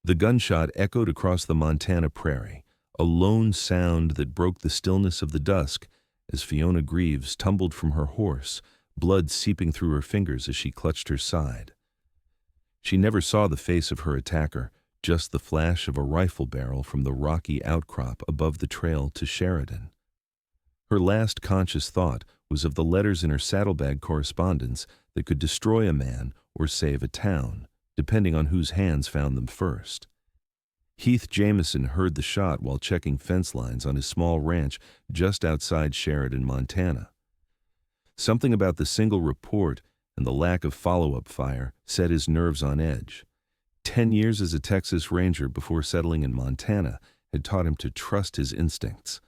The gunshot echoed across the Montana prairie, a lone sound that broke the stillness of the dusk as Fiona Greaves tumbled from her horse, blood seeping through her fingers as she clutched her side. She never saw the face of her attacker, just the flash of a rifle barrel from the rocky outcrop above the trail to Sheridan. Her last conscious thought was of the letters in her saddlebag correspondence that could destroy a man or save a town, depending on whose hands found them first. Heath Jameson heard the shot while checking fence lines on his small ranch just outside Sheridan, Montana. Something about the single report and the lack of follow-up fire set his nerves on edge. 10 years as a Texas Ranger before settling in Montana had taught him to trust his instincts.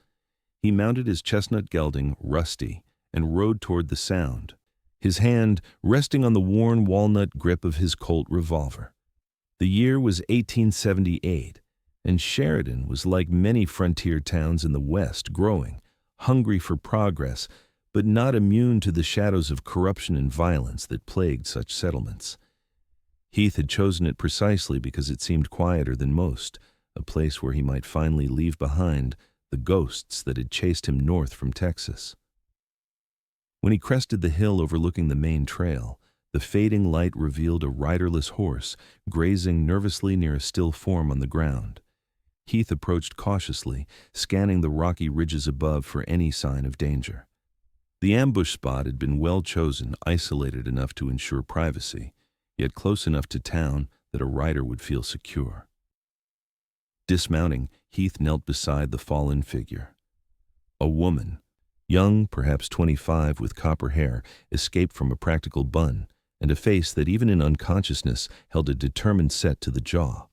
He mounted his chestnut gelding, Rusty, and rode toward the sound, his hand resting on the worn walnut grip of his Colt revolver. The year was 1878, and Sheridan was like many frontier towns in the West, growing, hungry for progress, but not immune to the shadows of corruption and violence that plagued such settlements. Heath had chosen it precisely because it seemed quieter than most, a place where he might finally leave behind the ghosts that had chased him north from Texas. When he crested the hill overlooking the main trail, the fading light revealed a riderless horse grazing nervously near a still form on the ground. Heath approached cautiously, scanning the rocky ridges above for any sign of danger. The ambush spot had been well chosen, isolated enough to ensure privacy, yet close enough to town that a rider would feel secure. Dismounting, Heath knelt beside the fallen figure. A woman, young, perhaps 25, with copper hair, escaped from a practical bun, and a face that even in unconsciousness held a determined set to the jaw.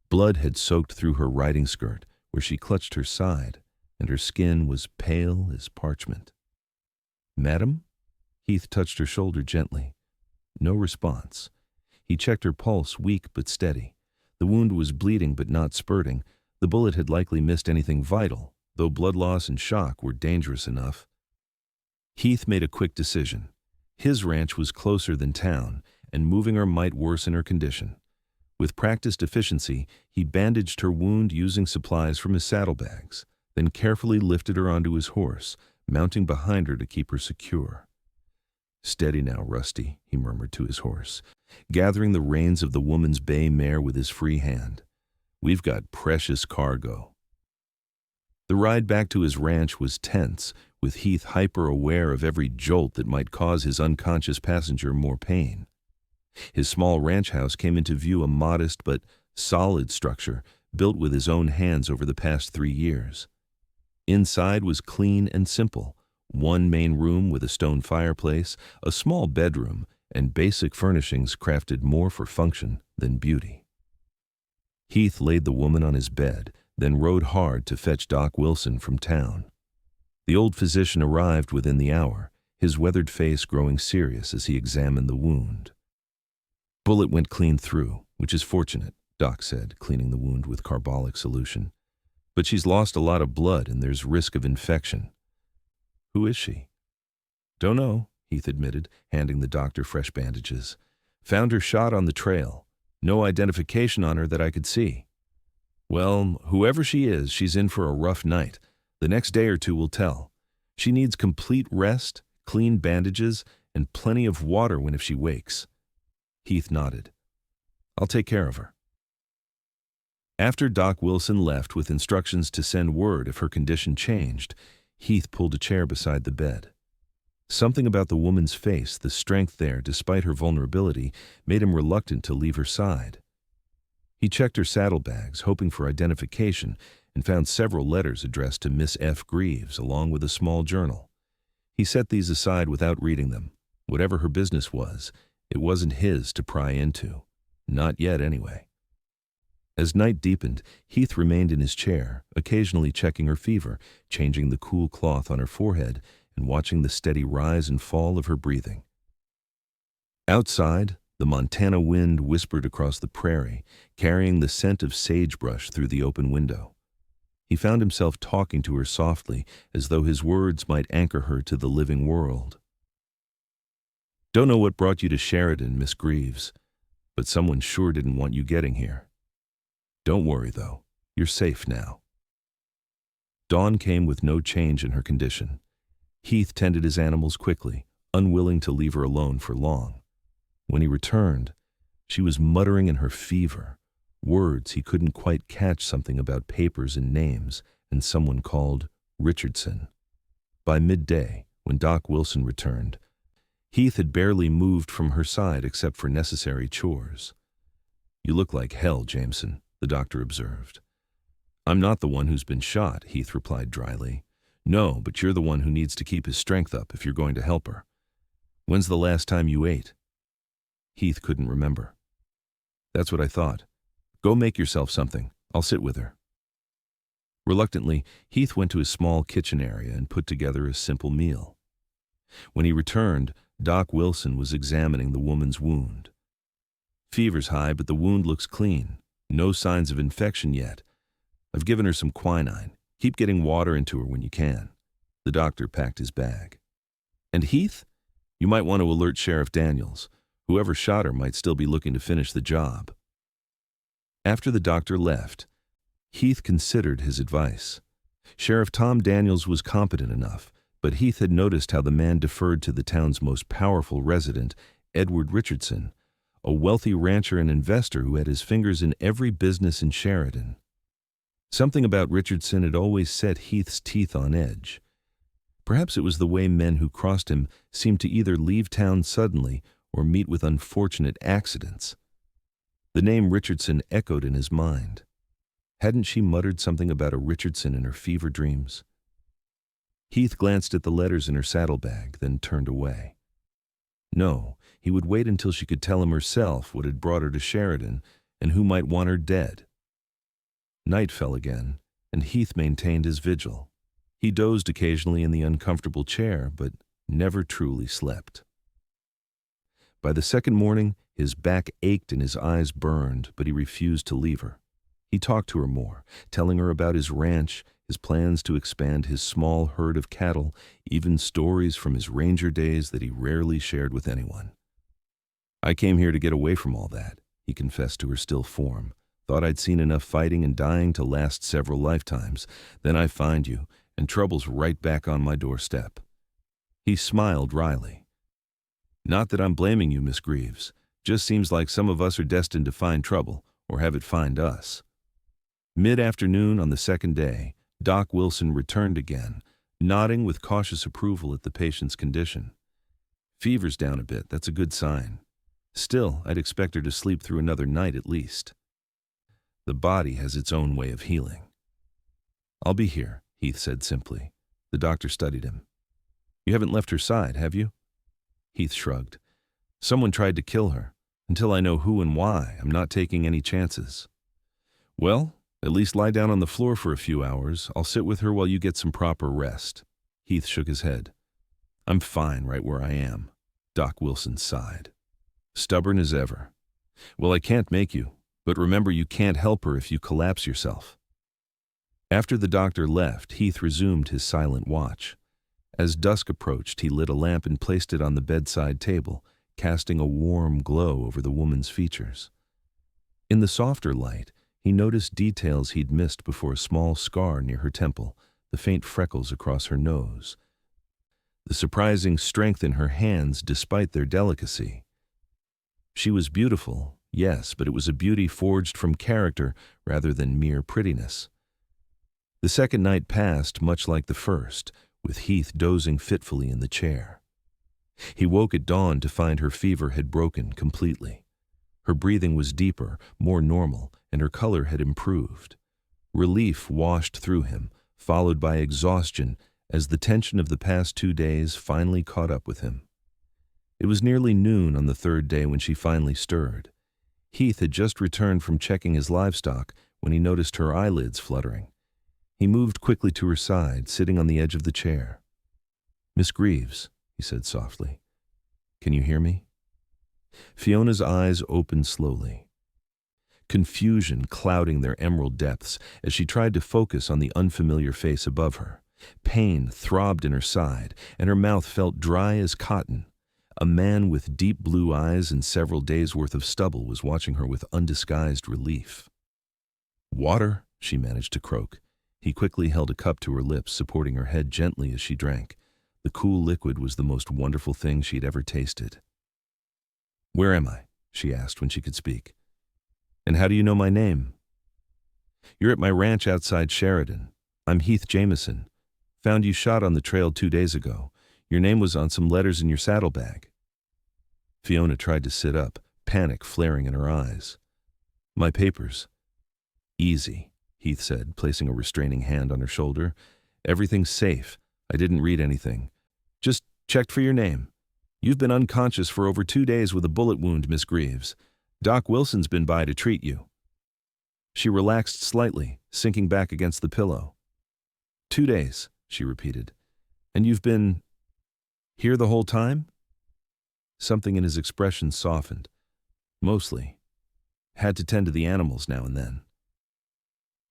Blood had soaked through her riding skirt, where she clutched her side, and her skin was pale as parchment. "Madam?" Heath touched her shoulder gently. No response. He checked her pulse, weak but steady. The wound was bleeding but not spurting. The bullet had likely missed anything vital, though blood loss and shock were dangerous enough. Heath made a quick decision. His ranch was closer than town, and moving her might worsen her condition. With practiced efficiency, he bandaged her wound using supplies from his saddlebags, then carefully lifted her onto his horse, mounting behind her to keep her secure. "Steady now, Rusty," he murmured to his horse, gathering the reins of the woman's bay mare with his free hand. "We've got precious cargo." The ride back to his ranch was tense, with Heath hyper-aware of every jolt that might cause his unconscious passenger more pain. His small ranch house came into view, a modest but solid structure built with his own hands over the past 3 years. Inside was clean and simple. One main room with a stone fireplace, a small bedroom, and basic furnishings crafted more for function than beauty. Heath laid the woman on his bed, then rode hard to fetch Doc Wilson from town. The old physician arrived within the hour, his weathered face growing serious as he examined the wound. "Bullet went clean through, which is fortunate," Doc said, cleaning the wound with carbolic solution. "But she's lost a lot of blood and there's risk of infection." "Who is she?" "Don't know," Heath admitted, handing the doctor fresh bandages. "Found her shot on the trail. No identification on her that I could see." "Well, whoever she is, she's in for a rough night. The next day or two will tell. She needs complete rest, clean bandages, and plenty of water if she wakes." Heath nodded. "I'll take care of her." After Doc Wilson left with instructions to send word if her condition changed, Heath pulled a chair beside the bed. Something about the woman's face, the strength there despite her vulnerability, made him reluctant to leave her side. He checked her saddlebags, hoping for identification, and found several letters addressed to Miss F. Greaves, along with a small journal. He set these aside without reading them. Whatever her business was, it wasn't his to pry into. Not yet, anyway. As night deepened, Heath remained in his chair, occasionally checking her fever, changing the cool cloth on her forehead, and watching the steady rise and fall of her breathing. Outside, the Montana wind whispered across the prairie, carrying the scent of sagebrush through the open window. He found himself talking to her softly, as though his words might anchor her to the living world. "Don't know what brought you to Sheridan, Miss Greaves, but someone sure didn't want you getting here." Don't worry, though. You're safe now. Dawn came with no change in her condition. Heath tended his animals quickly, unwilling to leave her alone for long. When he returned, she was muttering in her fever, words he couldn't quite catch, something about papers and names, and someone called Richardson. By midday, when Doc Wilson returned, Heath had barely moved from her side except for necessary chores. "You look like hell, Jameson," the doctor observed. "I'm not the one who's been shot," Heath replied dryly. "No, but you're the one who needs to keep his strength up if you're going to help her. When's the last time you ate?" Heath couldn't remember. "That's what I thought. Go make yourself something. I'll sit with her." Reluctantly, Heath went to his small kitchen area and put together a simple meal. When he returned, Doc Wilson was examining the woman's wound. "Fever's high, but the wound looks clean. No signs of infection yet. I've given her some quinine. Keep getting water into her when you can." The doctor packed his bag. "And Heath? You might want to alert Sheriff Daniels. Whoever shot her might still be looking to finish the job." After the doctor left, Heath considered his advice. Sheriff Tom Daniels was competent enough, but Heath had noticed how the man deferred to the town's most powerful resident, Edward Richardson, a wealthy rancher and investor who had his fingers in every business in Sheridan. Something about Richardson had always set Heath's teeth on edge. Perhaps it was the way men who crossed him seemed to either leave town suddenly or meet with unfortunate accidents. The name Richardson echoed in his mind. Hadn't she muttered something about a Richardson in her fever dreams? Heath glanced at the letters in her saddlebag, then turned away. No, he would wait until she could tell him herself what had brought her to Sheridan and who might want her dead. Night fell again, and Heath maintained his vigil. He dozed occasionally in the uncomfortable chair, but never truly slept. By the second morning, his back ached and his eyes burned, but he refused to leave her. He talked to her more, telling her about his ranch, his plans to expand his small herd of cattle, even stories from his ranger days that he rarely shared with anyone. "I came here to get away from all that," he confessed to her still form. "Thought I'd seen enough fighting and dying to last several lifetimes. Then I find you, and trouble's right back on my doorstep." He smiled wryly. "Not that I'm blaming you, Miss Greaves. Just seems like some of us are destined to find trouble, or have it find us." Mid-afternoon on the second day, Doc Wilson returned again, nodding with cautious approval at the patient's condition. "Fever's down a bit, that's a good sign. Still, I'd expect her to sleep through another night at least. The body has its own way of healing." "I'll be here," Heath said simply. The doctor studied him. "You haven't left her side, have you?" Heath shrugged. "Someone tried to kill her. Until I know who and why, I'm not taking any chances." "Well, at least lie down on the floor for a few hours. I'll sit with her while you get some proper rest." Heath shook his head. "I'm fine right where I am." Doc Wilson sighed. "Stubborn as ever. Well, I can't make you, but remember you can't help her if you collapse yourself." After the doctor left, Heath resumed his silent watch. As dusk approached, he lit a lamp and placed it on the bedside table, casting a warm glow over the woman's features. In the softer light, he noticed details he'd missed before: a small scar near her temple, the faint freckles across her nose, the surprising strength in her hands despite their delicacy. She was beautiful, yes, but it was a beauty forged from character rather than mere prettiness. The second night passed much like the first, with Heath dozing fitfully in the chair. He woke at dawn to find her fever had broken completely. Her breathing was deeper, more normal, and her color had improved. Relief washed through him, followed by exhaustion as the tension of the past 2 days finally caught up with him. It was nearly noon on the third day when she finally stirred. Heath had just returned from checking his livestock when he noticed her eyelids fluttering. He moved quickly to her side, sitting on the edge of the chair. "Miss Greaves," he said softly, "can you hear me?" Fiona's eyes opened slowly, confusion clouding their emerald depths as she tried to focus on the unfamiliar face above her. Pain throbbed in her side, and her mouth felt dry as cotton. A man with deep blue eyes and several days' worth of stubble was watching her with undisguised relief. Water, she managed to croak. He quickly held a cup to her lips, supporting her head gently as she drank. The cool liquid was the most wonderful thing she'd ever tasted. "Where am I?" she asked when she could speak. "And how do you know my name?" "You're at my ranch outside Sheridan. I'm Heath Jameson. Found you shot on the trail 2 days ago. Your name was on some letters in your saddlebag." Fiona tried to sit up, panic flaring in her eyes. "My papers." "Easy," Heath said, placing a restraining hand on her shoulder. "Everything's safe. I didn't read anything. Just checked for your name. You've been unconscious for over 2 days with a bullet wound, Miss Greaves. Doc Wilson's been by to treat you." She relaxed slightly, sinking back against the pillow. 2 days, she repeated. "And you've been here the whole time?" Something in his expression softened. "Mostly. Had to tend to the animals now and then."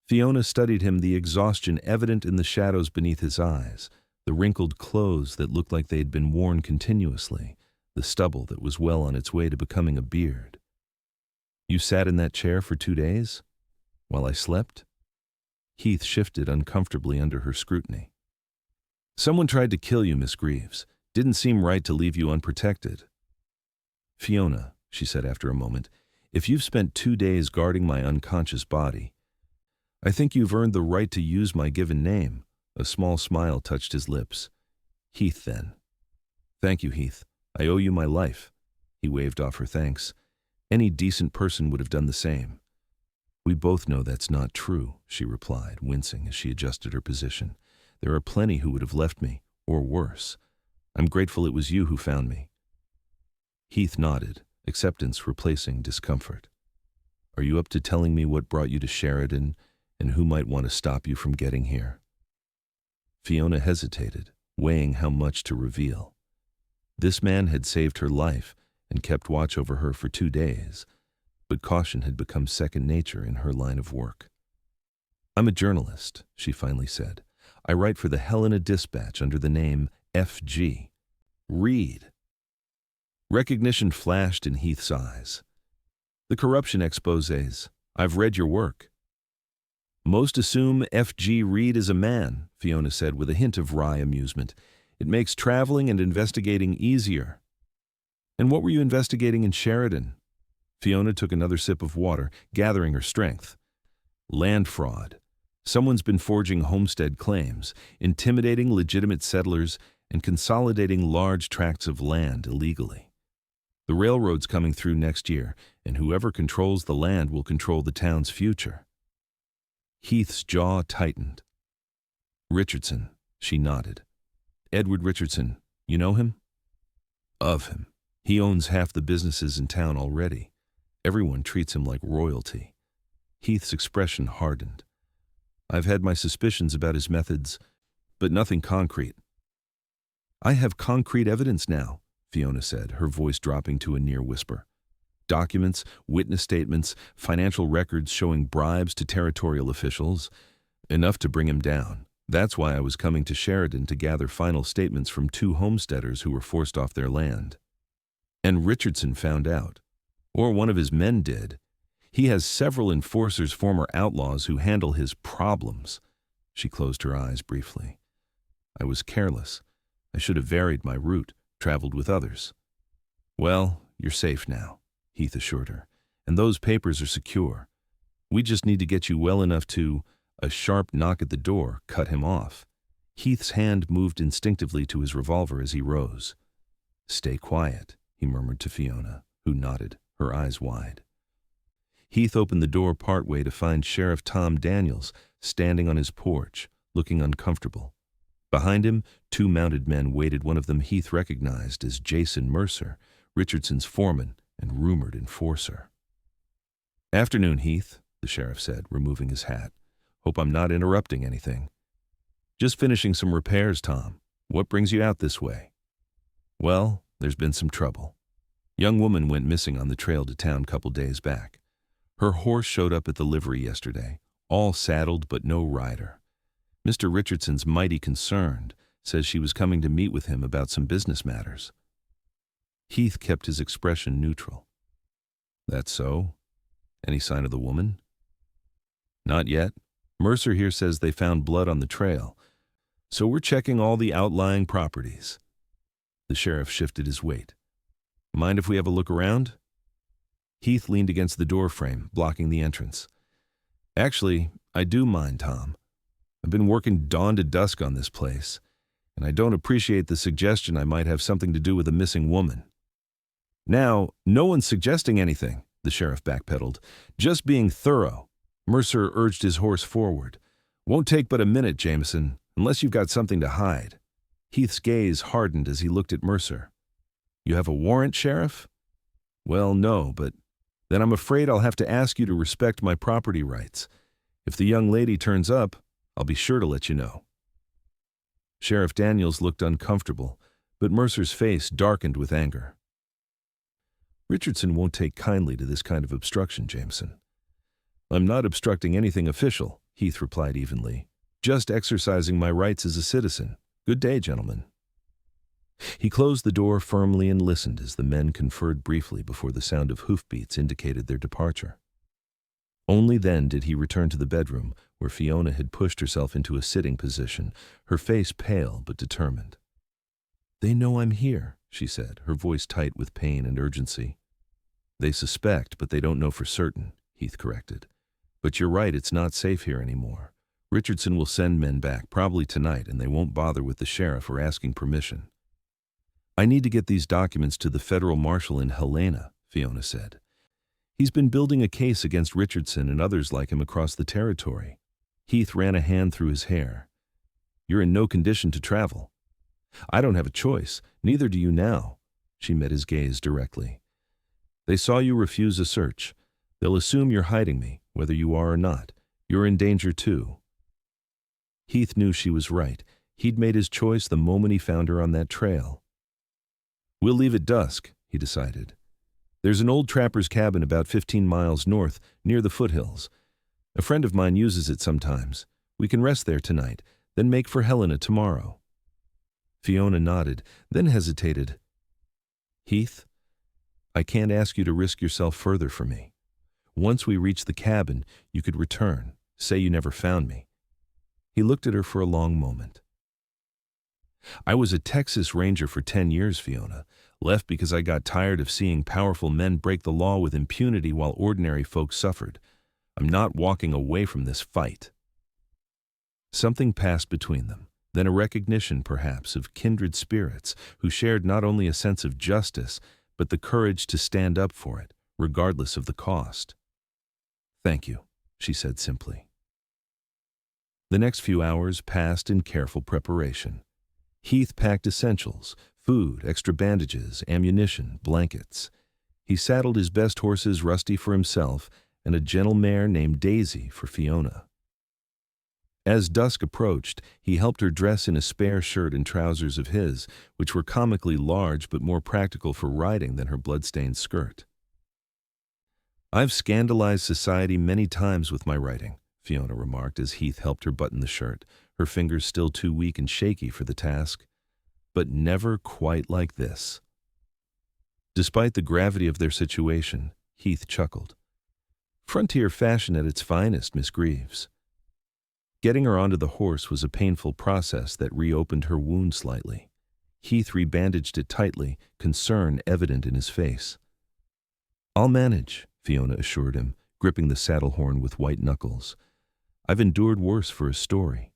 Fiona studied him, the exhaustion evident in the shadows beneath his eyes, the wrinkled clothes that looked like they'd been worn continuously, the stubble that was well on its way to becoming a beard. "You sat in that chair for 2 days? While I slept?" Heath shifted uncomfortably under her scrutiny. "Someone tried to kill you, Miss Greaves. Didn't seem right to leave you unprotected." "Fiona," she said after a moment, "if you've spent 2 days guarding my unconscious body, I think you've earned the right to use my given name." A small smile touched his lips. "Heath, then." "Thank you, Heath. I owe you my life." He waved off her thanks. "Any decent person would have done the same." "We both know that's not true," she replied, wincing as she adjusted her position. "There are plenty who would have left me, or worse. I'm grateful it was you who found me." Heath nodded, acceptance replacing discomfort. "Are you up to telling me what brought you to Sheridan and who might want to stop you from getting here?" Fiona hesitated, weighing how much to reveal. This man had saved her life and kept watch over her for 2 days, but caution had become second nature in her line of work. "I'm a journalist," she finally said. "I write for the Helena Dispatch under the name F.G. Reed." Recognition flashed in Heath's eyes. "The corruption exposés. I've read your work." "Most assume F.G. Reed is a man," Fiona said with a hint of wry amusement. "It makes traveling and investigating easier." "And what were you investigating in Sheridan?" Fiona took another sip of water, gathering her strength. "Land fraud. Someone's been forging homestead claims, intimidating legitimate settlers, and consolidating large tracts of land illegally. The railroad's coming through next year, and whoever controls the land will control the town's future." Heath's jaw tightened. "Richardson," she nodded. "Edward Richardson, you know him?" "Of him. He owns half the businesses in town already. Everyone treats him like royalty." Heath's expression hardened. "I've had my suspicions about his methods, but nothing concrete." "I have concrete evidence now," Fiona said, her voice dropping to a near whisper. "Documents, witness statements, financial records showing bribes to territorial officials. Enough to bring him down. That's why I was coming to Sheridan to gather final statements from 2 homesteaders who were forced off their land. And Richardson found out. Or one of his men did. He has several enforcers, former outlaws, who handle his problems." She closed her eyes briefly. "I was careless. I should have varied my route, traveled with others." "Well, you're safe now," Heath assured her, "and those papers are secure. We just need to get you well enough to—" A sharp knock at the door cut him off. Heath's hand moved instinctively to his revolver as he rose. "Stay quiet," he murmured to Fiona, who nodded, her eyes wide. Heath opened the door partway to find Sheriff Tom Daniels standing on his porch, looking uncomfortable. Behind him, 2 mounted men waited, one of them Heath recognized as Jason Mercer, Richardson's foreman and rumored enforcer. "Afternoon, Heath," the sheriff said, removing his hat. "Hope I'm not interrupting anything." "Just finishing some repairs, Tom. What brings you out this way?" "Well, there's been some trouble. Young woman went missing on the trail to town couple days back. Her horse showed up at the livery yesterday, all saddled but no rider. Mr. Richardson's mighty concerned, says she was coming to meet with him about some business matters." Heath kept his expression neutral. "That's so? Any sign of the woman?" Not yet. Mercer here says they found blood on the trail, so we're checking all the outlying properties. The sheriff shifted his weight. Mind if we have a look around? Heath leaned against the door frame, blocking the entrance. Actually, I do mind, Tom. I've been working dawn to dusk on this place, and I don't appreciate the suggestion I might have something to do with a missing woman. Now, no one's suggesting anything, the sheriff backpedaled. Just being thorough. Mercer urged his horse forward. Won't take but a minute, Jameson, unless you've got something to hide. Heath's gaze hardened as he looked at Mercer. You have a warrant, Sheriff? Well, no, but then I'm afraid I'll have to ask you to respect my property rights. If the young lady turns up, I'll be sure to let you know. Sheriff Daniels looked uncomfortable, but Mercer's face darkened with anger. Richardson won't take kindly to this kind of obstruction, Jameson. I'm not obstructing anything official, Heath replied evenly. Just exercising my rights as a citizen. Good day, gentlemen. He closed the door firmly and listened as the men conferred briefly before the sound of hoofbeats indicated their departure. Only then did he return to the bedroom, where Fiona had pushed herself into a sitting position, her face pale but determined. They know I'm here, she said, her voice tight with pain and urgency. They suspect, but they don't know for certain, Heath corrected. But you're right, it's not safe here anymore. Richardson will send men back, probably tonight, and they won't bother with the sheriff or asking permission. I need to get these documents to the federal marshal in Helena, Fiona said. He's been building a case against Richardson and others like him across the territory. Heath ran a hand through his hair. You're in no condition to travel. I don't have a choice, neither do you now. She met his gaze directly. They saw you refuse a search. They'll assume you're hiding me, whether you are or not. You're in danger too. Heath knew she was right. He'd made his choice the moment he found her on that trail. We'll leave at dusk, he decided. There's an old trapper's cabin about 15 miles north, near the foothills. A friend of mine uses it sometimes. We can rest there tonight, then make for Helena tomorrow. Fiona nodded, then hesitated. Heath, I can't ask you to risk yourself further for me. Once we reach the cabin, you could return, say you never found me. He looked at her for a long moment. I was a Texas Ranger for 10 years, Fiona. Left because I got tired of seeing powerful men break the law with impunity while ordinary folks suffered. I'm not walking away from this fight. Something passed between them, then a recognition, perhaps, of kindred spirits who shared not only a sense of justice, but the courage to stand up for it, regardless of the cost. Thank you, she said simply. The next few hours passed in careful preparation. Heath packed essentials, food, extra bandages, ammunition, blankets. He saddled his best horses, Rusty for himself, and a gentle mare named Daisy for Fiona. As dusk approached, he helped her dress in a spare shirt and trousers of his, which were comically large but more practical for riding than her blood-stained skirt. I've scandalized society many times with my writing, Fiona remarked as Heath helped her button the shirt, her fingers still too weak and shaky for the task. But never quite like this. Despite the gravity of their situation, Heath chuckled. Frontier fashion at its finest, Miss Greaves. Getting her onto the horse was a painful process that reopened her wound slightly. Heath rebandaged it tightly, concern evident in his face. I'll manage, Fiona assured him, gripping the saddle horn with white knuckles. I've endured worse for a story.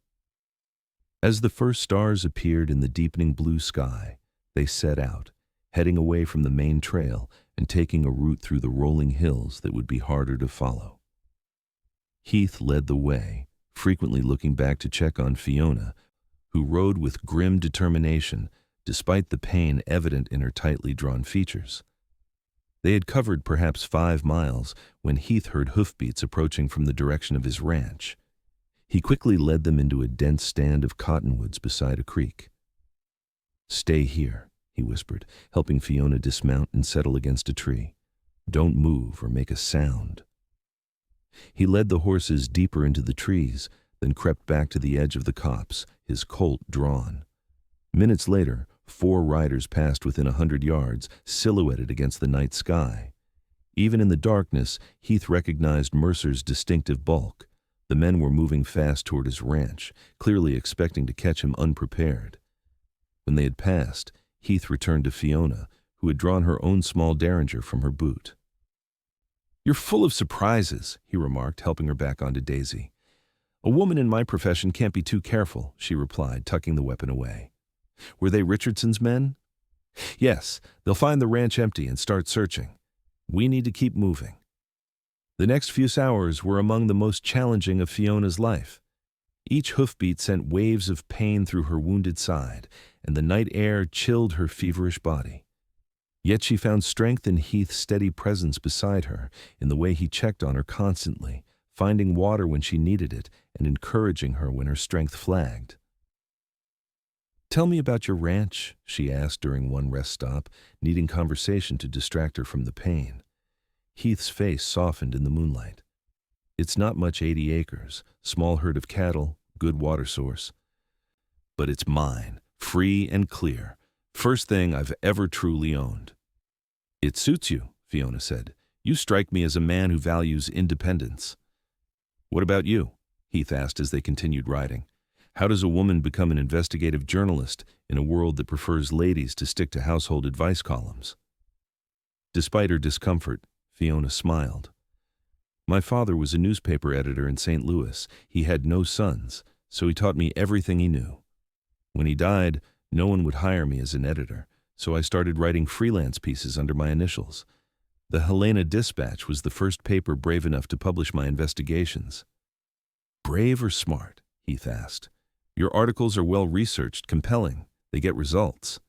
As the first stars appeared in the deepening blue sky, they set out, heading away from the main trail and taking a route through the rolling hills that would be harder to follow. Heath led the way, frequently looking back to check on Fiona, who rode with grim determination despite the pain evident in her tightly drawn features. They had covered perhaps 5 miles when Heath heard hoofbeats approaching from the direction of his ranch. He quickly led them into a dense stand of cottonwoods beside a creek. Stay here, he whispered, helping Fiona dismount and settle against a tree. Don't move or make a sound. He led the horses deeper into the trees, then crept back to the edge of the copse, his colt drawn. Minutes later, 4 riders passed within 100 yards, silhouetted against the night sky. Even in the darkness, Heath recognized Mercer's distinctive bulk, The men were moving fast toward his ranch, clearly expecting to catch him unprepared. When they had passed, Heath returned to Fiona, who had drawn her own small derringer from her boot. "You're full of surprises," he remarked, helping her back onto Daisy. "A woman in my profession can't be too careful," she replied, tucking the weapon away. "Were they Richardson's men?" "Yes, they'll find the ranch empty and start searching. We need to keep moving." The next few hours were among the most challenging of Fiona's life. Each hoofbeat sent waves of pain through her wounded side, and the night air chilled her feverish body. Yet she found strength in Heath's steady presence beside her, in the way he checked on her constantly, finding water when she needed it and encouraging her when her strength flagged. "Tell me about your ranch," she asked during one rest stop, needing conversation to distract her from the pain. Heath's face softened in the moonlight. "It's not much, 80 acres, small herd of cattle, good water source. But it's mine, free and clear, first thing I've ever truly owned." "It suits you," Fiona said. "You strike me as a man who values independence." "What about you?" Heath asked as they continued riding. "How does a woman become an investigative journalist in a world that prefers ladies to stick to household advice columns?" Despite her discomfort, Fiona smiled. "My father was a newspaper editor in St. Louis. He had no sons, so he taught me everything he knew. When he died, no one would hire me as an editor, so I started writing freelance pieces under my initials. The Helena Dispatch was the first paper brave enough to publish my investigations." "Brave or smart?" Heath asked. "Your articles are well-researched, compelling. They get results."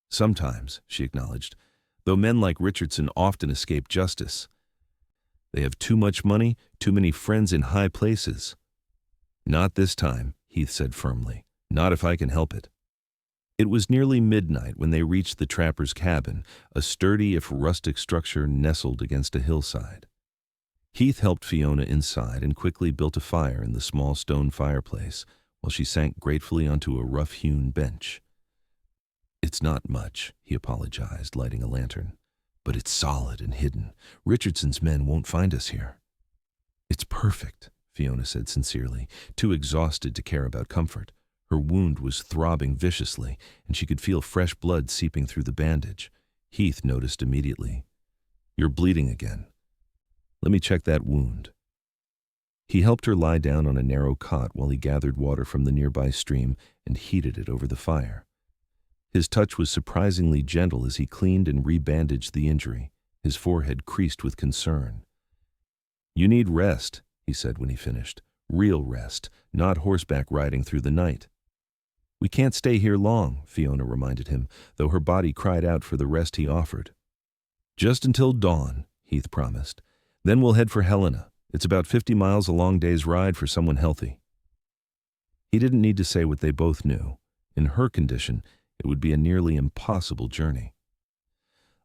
"Sometimes," she acknowledged, "though men like Richardson often escape justice. They have too much money, too many friends in high places." "Not this time," Heath said firmly. "Not if I can help it." It was nearly midnight when they reached the trapper's cabin, a sturdy if rustic structure nestled against a hillside. Heath helped Fiona inside and quickly built a fire in the small stone fireplace, while she sank gratefully onto a rough-hewn bench. "It's not much," he apologized, lighting a lantern. "But it's solid and hidden. Richardson's men won't find us here." "It's perfect," Fiona said sincerely, too exhausted to care about comfort. Her wound was throbbing viciously, and she could feel fresh blood seeping through the bandage. Heath noticed immediately. "You're bleeding again. Let me check that wound." He helped her lie down on a narrow cot while he gathered water from the nearby stream and heated it over the fire. His touch was surprisingly gentle as he cleaned and rebandaged the injury, his forehead creased with concern. "You need rest," he said when he finished. "Real rest, not horseback riding through the night." "We can't stay here long," Fiona reminded him, though her body cried out for the rest he offered. "Just until dawn," Heath promised. "Then we'll head for Helena. It's about 50 miles a long day's ride for someone healthy." He didn't need to say what they both knew. In her condition, it would be a nearly impossible journey.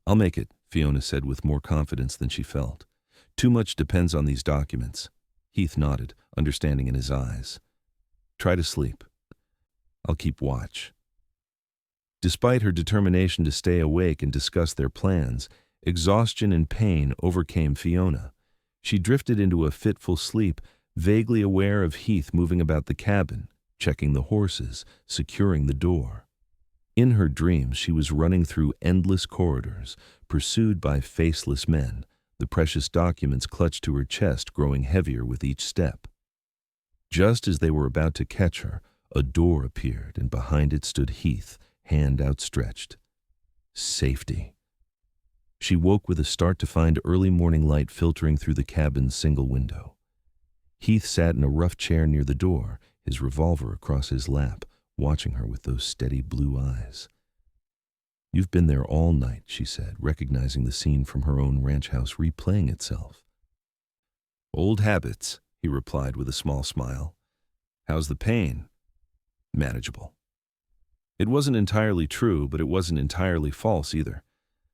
"I'll make it," Fiona said with more confidence than she felt. "Too much depends on these documents." Heath nodded, understanding in his eyes. "Try to sleep. I'll keep watch." Despite her determination to stay awake and discuss their plans, exhaustion and pain overcame Fiona. She drifted into a fitful sleep, vaguely aware of Heath moving about the cabin, checking the horses, securing the door. In her dreams, she was running through endless corridors, pursued by faceless men, the precious documents clutched to her chest growing heavier with each step. Just as they were about to catch her, a door appeared, and behind it stood Heath, hand outstretched. Safety. She woke with a start to find early morning light filtering through the cabin's single window. Heath sat in a rough chair near the door, his revolver across his lap, watching her with those steady blue eyes. "You've been there all night," she said, recognizing the scene from her own ranch house replaying itself. "Old habits," he replied with a small smile. "How's the pain?" "Manageable." It wasn't entirely true, but it wasn't entirely false either.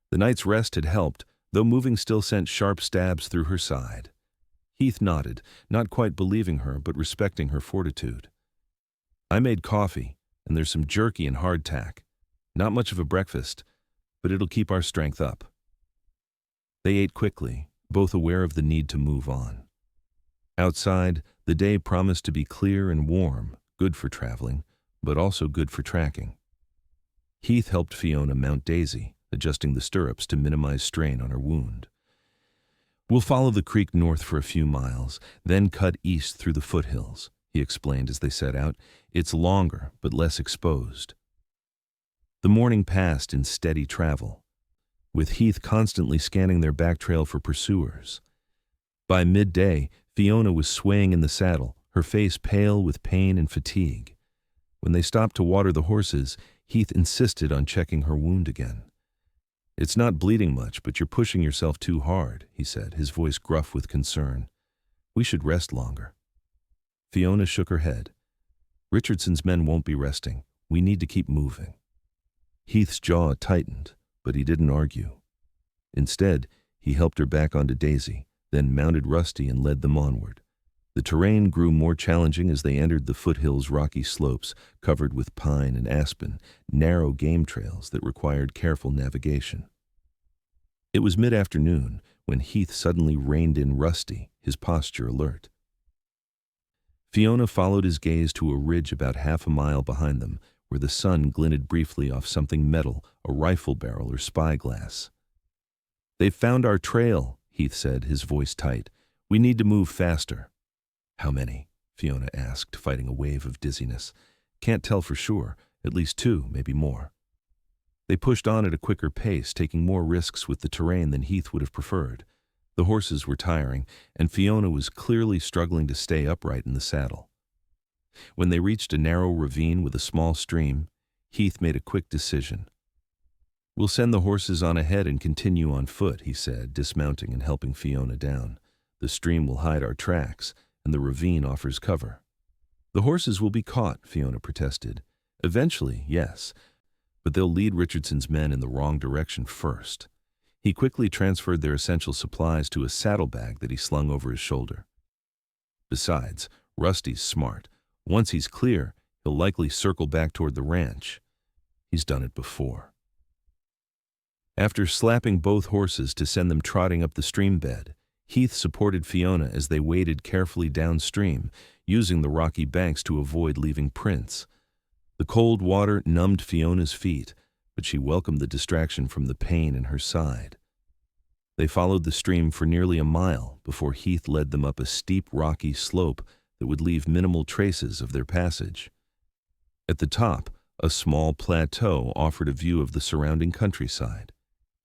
The night's rest had helped, though moving still sent sharp stabs through her side. Heath nodded, not quite believing her, but respecting her fortitude. "I made coffee, and there's some jerky and hardtack. Not much of a breakfast, but it'll keep our strength up." They ate quickly, both aware of the need to move on. Outside, the The day promised to be clear and warm, good for traveling, but also good for tracking. Heath helped Fiona mount Daisy, adjusting the stirrups to minimize strain on her wound. "We'll follow the creek north for a few miles, then cut east through the foothills," he explained as they set out. "It's longer, but less exposed." The morning passed in steady travel, with Heath constantly scanning their back trail for pursuers. By midday, Fiona was swaying in the saddle, her face pale with pain and fatigue. When they stopped to water the horses, Heath insisted on checking her wound again. "It's not bleeding much, but you're pushing yourself too hard," he said, his voice gruff with concern. "We should rest longer." Fiona shook her head. "Richardson's men won't be resting. We need to keep moving." Heath's jaw tightened, but he didn't argue. Instead, he helped her back onto Daisy, then mounted Rusty and led them onward. The terrain grew more challenging as they entered the foothills' rocky slopes, covered with pine and aspen, narrow game trails that required careful navigation. It was mid-afternoon when Heath suddenly reined in Rusty, his posture alert. Fiona followed his gaze to a ridge about half a mile behind them, where the sun glinted briefly off something metal, a rifle barrel or spyglass. "They've found our trail," Heath said, his voice tight. "We need to move faster." "How many?" Fiona asked, fighting a wave of dizziness. "Can't tell for sure. At least 2, maybe more." They pushed on at a quicker pace, taking more risks with the terrain than Heath would have preferred. The horses were tiring, and Fiona was clearly struggling to stay upright in the saddle. When they reached a narrow ravine with a small stream, Heath made a quick decision. "We'll send the horses on ahead and continue on foot," he said, dismounting and helping Fiona down. "The stream will hide our tracks, and the ravine offers cover." "The horses will be caught," Fiona protested. "Eventually, yes, but they'll lead Richardson's men in the wrong direction first." He quickly transferred their essential supplies to a saddlebag that he slung over his shoulder. "Besides, Rusty's smart. Once he's clear, he'll likely circle back toward the ranch. He's done it before." After slapping both horses to send them trotting up the stream bed, Heath supported Fiona as they waded carefully downstream, using the rocky banks to avoid leaving prints. The cold water numbed Fiona's feet, but she welcomed the distraction from the pain in her side. They followed the stream for nearly a mile before Heath led them up a steep, rocky slope that would leave minimal traces of their passage. At the top, a small plateau offered a view of the surrounding countryside.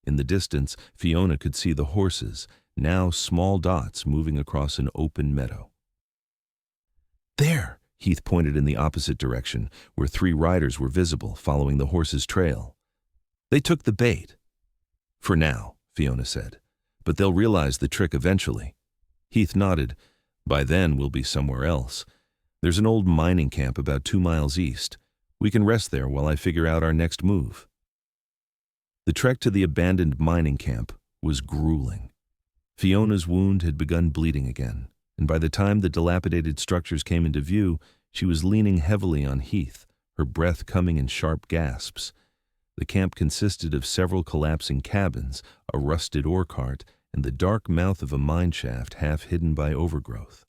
In the distance, Fiona could see the horses, now small dots moving across an open meadow. "There!" Heath pointed in the opposite direction, where 3 riders were visible, following the horses' trail. "They took the bait." "For now," Fiona said. "But they'll realize the trick eventually." Heath nodded. "By then, we'll be somewhere else. There's an old mining camp about 2 miles east. We can rest there while I figure out our next move." The trek to the abandoned mining camp was grueling. Fiona's wound had begun bleeding again, and by the time the dilapidated structures came into view, she was leaning heavily on Heath, her breath coming in sharp gasps. The camp consisted of several collapsing cabins, a rusted ore cart, and the dark mouth of a mine shaft half hidden by overgrowth.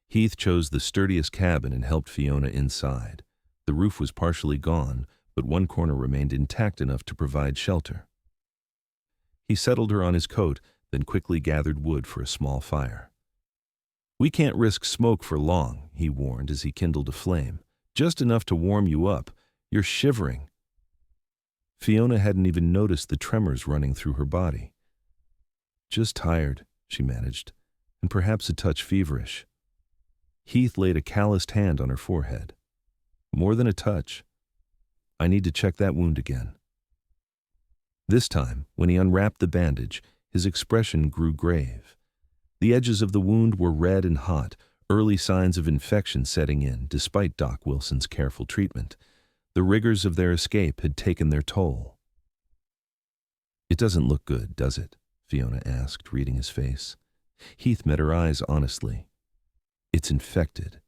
Heath chose the sturdiest cabin and helped Fiona inside. The roof was partially gone, but one corner remained intact enough to provide shelter. He settled her on his coat, then quickly gathered wood for a small fire. "We can't risk smoke for long," he warned as he kindled a flame. "Just enough to warm you up. You're shivering." Fiona hadn't even noticed the tremors running through her body. "Just tired," she managed, "and perhaps a touch feverish." Heath laid a calloused hand on her forehead. "More than a touch. I need to check that wound again." This time, when he unwrapped the bandage, his expression grew grave. The edges of the wound were red and hot, early signs of infection setting in despite Doc Wilson's careful treatment. The rigors of their escape had taken their toll. "It doesn't look good, does it?" Fiona asked, reading his face. Heath met her eyes honestly. "It's infected.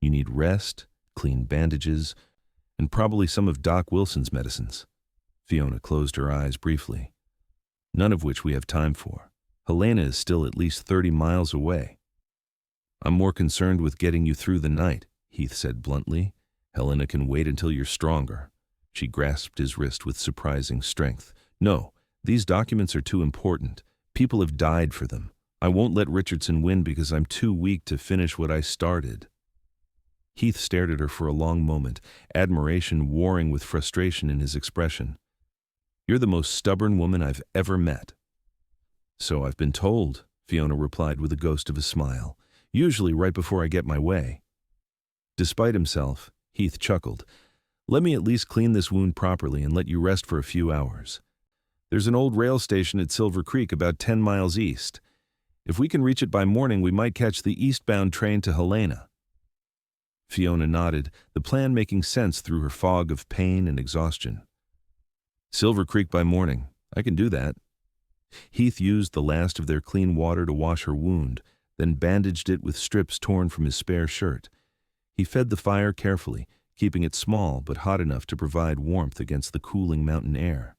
You need rest, clean bandages, and probably some of Doc Wilson's medicines." Fiona closed her eyes briefly. "None of which we have time for. Helena is still at least 30 miles away." I'm more concerned with getting you through the night, Heath said bluntly. Helena can wait until you're stronger. She grasped his wrist with surprising strength. No, these documents are too important. People have died for them. I won't let Richardson win because I'm too weak to finish what I started. Heath stared at her for a long moment, admiration warring with frustration in his expression. You're the most stubborn woman I've ever met. So I've been told, Fiona replied with a ghost of a smile, usually right before I get my way. Despite himself, Heath chuckled. Let me at least clean this wound properly and let you rest for a few hours. There's an old rail station at Silver Creek about 10 miles east. If we can reach it by morning, we might catch the eastbound train to Helena. Fiona nodded, the plan making sense through her fog of pain and exhaustion. Silver Creek by morning. I can do that. Heath used the last of their clean water to wash her wound, then bandaged it with strips torn from his spare shirt. He fed the fire carefully, keeping it small but hot enough to provide warmth against the cooling mountain air.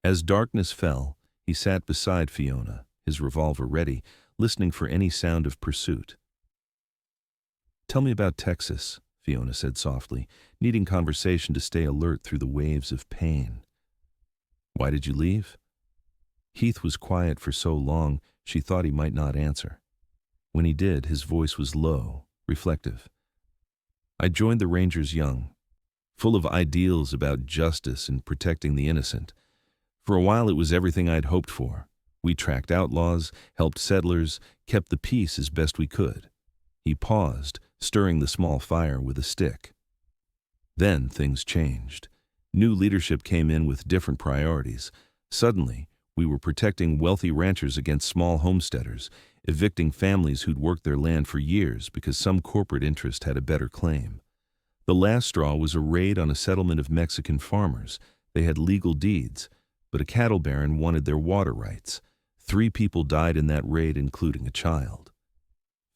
As darkness fell, he sat beside Fiona, his revolver ready, listening for any sound of pursuit. Tell me about Texas, Fiona said softly, needing conversation to stay alert through the waves of pain. Why did you leave? Heath was quiet for so long she thought he might not answer. When he did, his voice was low, reflective. I joined the Rangers young, full of ideals about justice and protecting the innocent. For a while it was everything I'd hoped for. We tracked outlaws, helped settlers, kept the peace as best we could. He paused, stirring the small fire with a stick. Then things changed. New leadership came in with different priorities. Suddenly, we were protecting wealthy ranchers against small homesteaders, evicting families who'd worked their land for years because some corporate interest had a better claim. The last straw was a raid on a settlement of Mexican farmers. They had legal deeds, but a cattle baron wanted their water rights. 3 people died in that raid, including a child.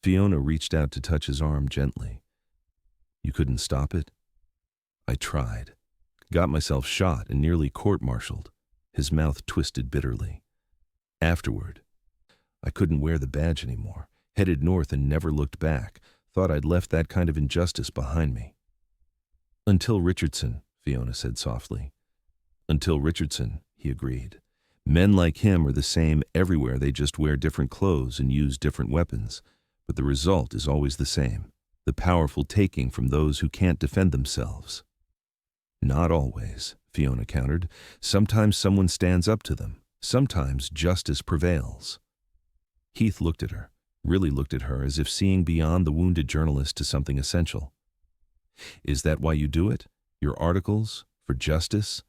Fiona reached out to touch his arm gently. You couldn't stop it? I tried. Got myself shot and nearly court-martialed. His mouth twisted bitterly. Afterward, I couldn't wear the badge anymore. Headed north and never looked back. Thought I'd left that kind of injustice behind me. Until Richardson, Fiona said softly. Until Richardson, he agreed. Men like him are the same everywhere, they just wear different clothes and use different weapons. But the result is always the same, the powerful taking from those who can't defend themselves. Not always, Fiona countered. Sometimes someone stands up to them. Sometimes justice prevails. Heath looked at her, really looked at her as if seeing beyond the wounded journalist to something essential. Is that why you do it? Your articles? For justice?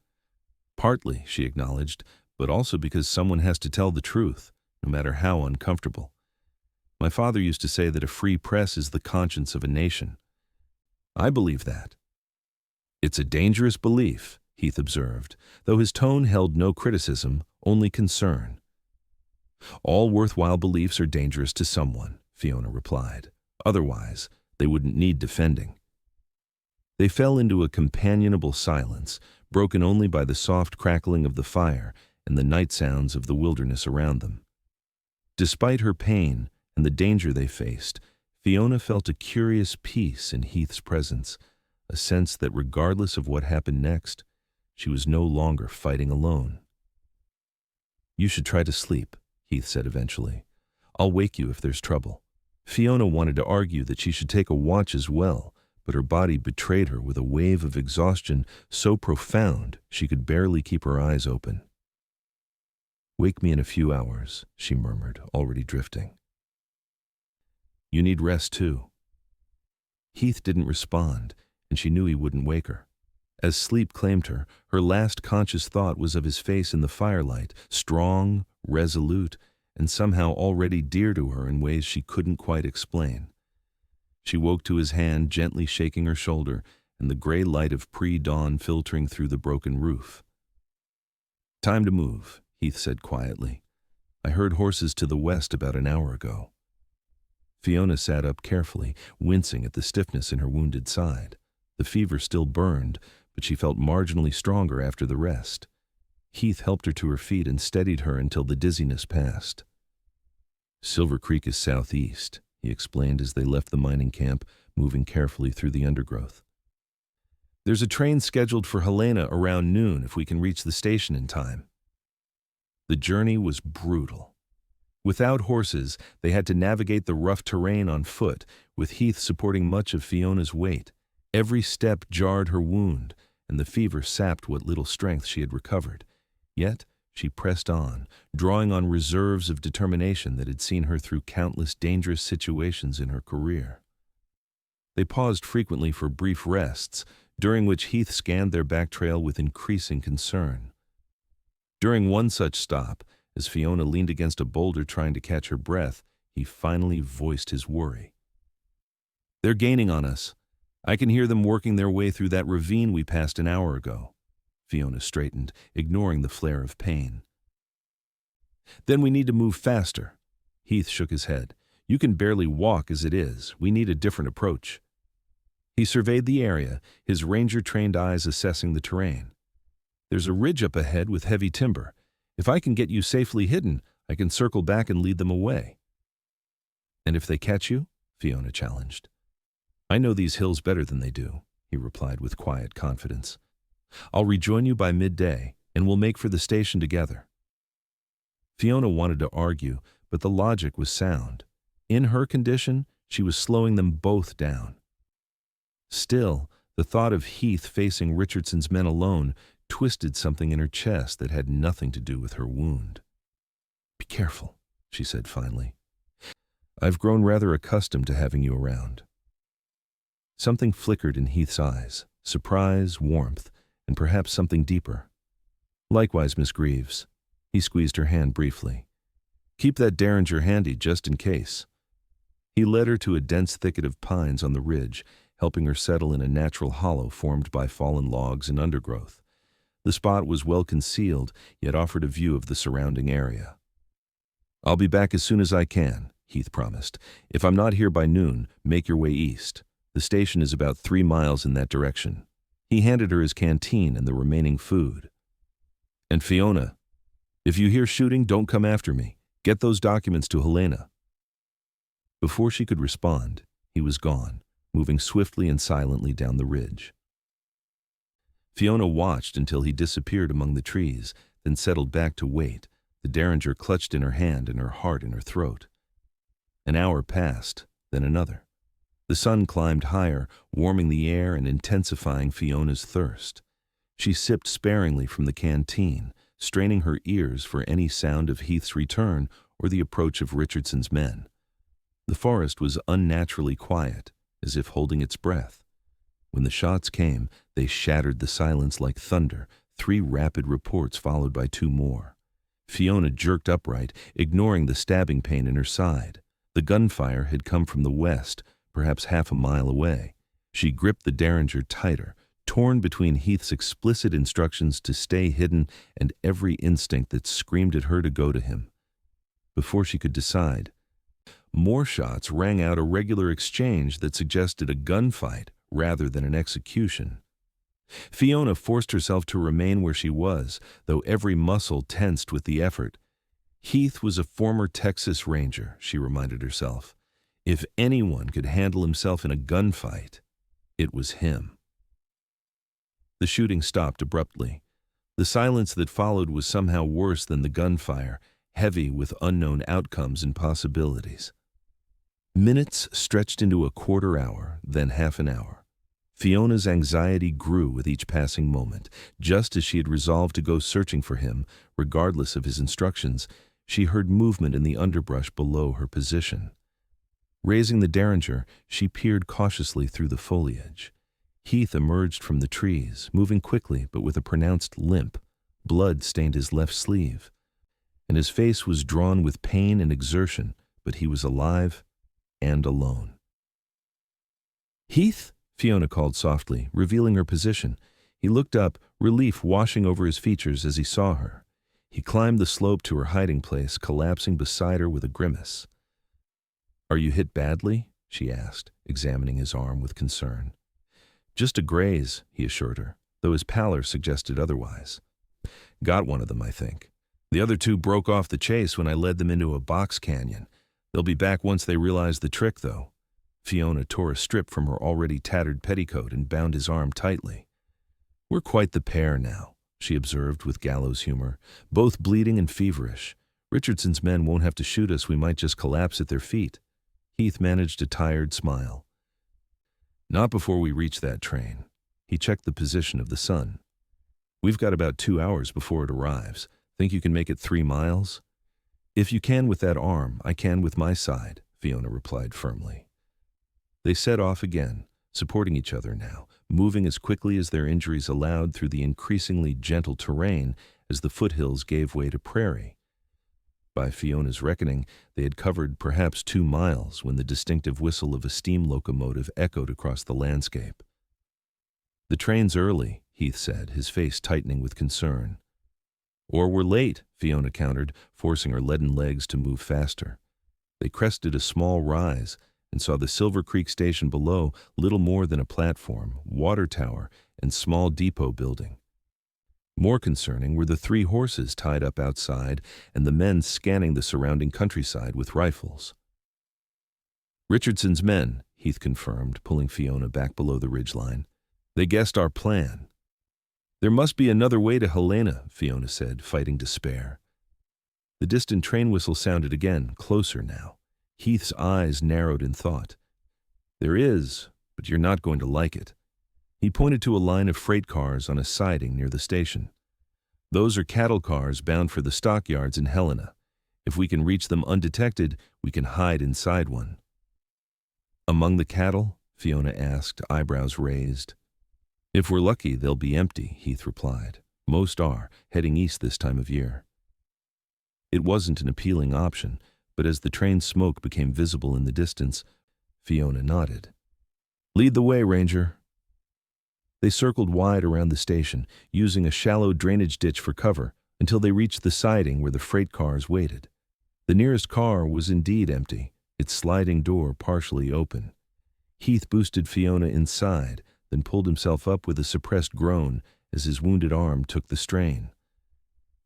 Partly, she acknowledged, but also because someone has to tell the truth, no matter how uncomfortable. My father used to say that a free press is the conscience of a nation. I believe that. It's a dangerous belief, Heath observed, though his tone held no criticism, only concern. All worthwhile beliefs are dangerous to someone, Fiona replied. Otherwise, they wouldn't need defending. They fell into a companionable silence, broken only by the soft crackling of the fire and the night sounds of the wilderness around them. Despite her pain and the danger they faced, Fiona felt a curious peace in Heath's presence, a sense that regardless of what happened next, she was no longer fighting alone. You should try to sleep, Heath said eventually. I'll wake you if there's trouble. Fiona wanted to argue that she should take a watch as well, but her body betrayed her with a wave of exhaustion so profound she could barely keep her eyes open. Wake me in a few hours, she murmured, already drifting. You need rest too. Heath didn't respond, and she knew he wouldn't wake her. As sleep claimed her, her last conscious thought was of his face in the firelight, strong, resolute, and somehow already dear to her in ways she couldn't quite explain. She woke to his hand gently shaking her shoulder and the gray light of pre-dawn filtering through the broken roof. Time to move, Heath said quietly. I heard horses to the west about an hour ago. Fiona sat up carefully, wincing at the stiffness in her wounded side. The fever still burned, but she felt marginally stronger after the rest. Heath helped her to her feet and steadied her until the dizziness passed. Silver Creek is southeast, he explained as they left the mining camp, moving carefully through the undergrowth. There's a train scheduled for Helena around noon if we can reach the station in time. The journey was brutal. Without horses, they had to navigate the rough terrain on foot, with Heath supporting much of Fiona's weight. Every step jarred her wound, and the fever sapped what little strength she had recovered. Yet, she pressed on, drawing on reserves of determination that had seen her through countless dangerous situations in her career. They paused frequently for brief rests, during which Heath scanned their back trail with increasing concern. During one such stop, as Fiona leaned against a boulder trying to catch her breath, he finally voiced his worry. "They're gaining on us. I can hear them working their way through that ravine we passed an hour ago." Fiona straightened, ignoring the flare of pain. "Then we need to move faster." Heath shook his head. "You can barely walk as it is. We need a different approach." He surveyed the area, his ranger-trained eyes assessing the terrain. "There's a ridge up ahead with heavy timber. If I can get you safely hidden, I can circle back and lead them away." "And if they catch you?" Fiona challenged. "I know these hills better than they do," he replied with quiet confidence. "I'll rejoin you by midday, and we'll make for the station together." Fiona wanted to argue, but the logic was sound. In her condition, she was slowing them both down. Still, the thought of Heath facing Richardson's men alone twisted something in her chest that had nothing to do with her wound. "Be careful," she said finally. "I've grown rather accustomed to having you around." Something flickered in Heath's eyes, surprise, warmth, and perhaps something deeper. "Likewise, Miss Greaves." He squeezed her hand briefly. "Keep that derringer handy just in case." He led her to a dense thicket of pines on the ridge, helping her settle in a natural hollow formed by fallen logs and undergrowth. The spot was well concealed, yet offered a view of the surrounding area. "I'll be back as soon as I can," Heath promised. "If I'm not here by noon, make your way east. The station is about 3 miles in that direction." He handed her his canteen and the remaining food. "And Fiona, if you hear shooting, don't come after me. Get those documents to Helena." Before she could respond, he was gone, moving swiftly and silently down the ridge. Fiona watched until he disappeared among the trees, then settled back to wait, the derringer clutched in her hand and her heart in her throat. An hour passed, then another. The sun climbed higher, warming the air and intensifying Fiona's thirst. She sipped sparingly from the canteen, straining her ears for any sound of Heath's return or the approach of Richardson's men. The forest was unnaturally quiet, as if holding its breath. When the shots came, they shattered the silence like thunder, 3 rapid reports followed by 2 more. Fiona jerked upright, ignoring the stabbing pain in her side. The gunfire had come from the west, perhaps half a mile away. She gripped the derringer tighter, torn between Heath's explicit instructions to stay hidden and every instinct that screamed at her to go to him. Before she could decide, more shots rang out, a regular exchange that suggested a gunfight rather than an execution. Fiona forced herself to remain where she was, though every muscle tensed with the effort. Heath was a former Texas Ranger, she reminded herself. If anyone could handle himself in a gunfight, it was him. The shooting stopped abruptly. The silence that followed was somehow worse than the gunfire, heavy with unknown outcomes and possibilities. Minutes stretched into a quarter hour, then half an hour. Fiona's anxiety grew with each passing moment. Just as she had resolved to go searching for him, regardless of his instructions, she heard movement in the underbrush below her position. Raising the derringer, she peered cautiously through the foliage. Heath emerged from the trees, moving quickly but with a pronounced limp. Blood stained his left sleeve, and his face was drawn with pain and exertion, but he was alive and alone. "Heath?" Fiona called softly, revealing her position. He looked up, relief washing over his features as he saw her. He climbed the slope to her hiding place, collapsing beside her with a grimace. "Are you hit badly?" she asked, examining his arm with concern. "Just a graze," he assured her, though his pallor suggested otherwise. "Got one of them, I think. The other 2 broke off the chase when I led them into a box canyon. They'll be back once they realize the trick, though. Fiona tore a strip from her already tattered petticoat and bound his arm tightly. We're quite the pair now, she observed with gallows humor, both bleeding and feverish. Richardson's men won't have to shoot us, we might just collapse at their feet. Heath managed a tired smile. Not before we reach that train. He checked the position of the sun. We've got about 2 hours before it arrives. Think you can make it 3 miles? If you can with that arm, I can with my side, Fiona replied firmly. They set off again, supporting each other now, moving as quickly as their injuries allowed through the increasingly gentle terrain as the foothills gave way to prairie. By Fiona's reckoning, they had covered perhaps 2 miles when the distinctive whistle of a steam locomotive echoed across the landscape. The train's early, Heath said, his face tightening with concern. Or we're late, Fiona countered, forcing her leaden legs to move faster. They crested a small rise and saw the Silver Creek station below, little more than a platform, water tower, and small depot building. More concerning were the 3 horses tied up outside and the men scanning the surrounding countryside with rifles. Richardson's men, Heath confirmed, pulling Fiona back below the ridgeline. They guessed our plan. There must be another way to Helena, Fiona said, fighting despair. The distant train whistle sounded again, closer now. Heath's eyes narrowed in thought. There is, but you're not going to like it. He pointed to a line of freight cars on a siding near the station. Those are cattle cars bound for the stockyards in Helena. If we can reach them undetected, we can hide inside one. Among the cattle? Fiona asked, eyebrows raised. If we're lucky, they'll be empty, Heath replied. Most are, heading east this time of year. It wasn't an appealing option, but as the train smoke became visible in the distance, Fiona nodded. Lead the way, Ranger. They circled wide around the station, using a shallow drainage ditch for cover, until they reached the siding where the freight cars waited. The nearest car was indeed empty, its sliding door partially open. Heath boosted Fiona inside, then pulled himself up with a suppressed groan as his wounded arm took the strain.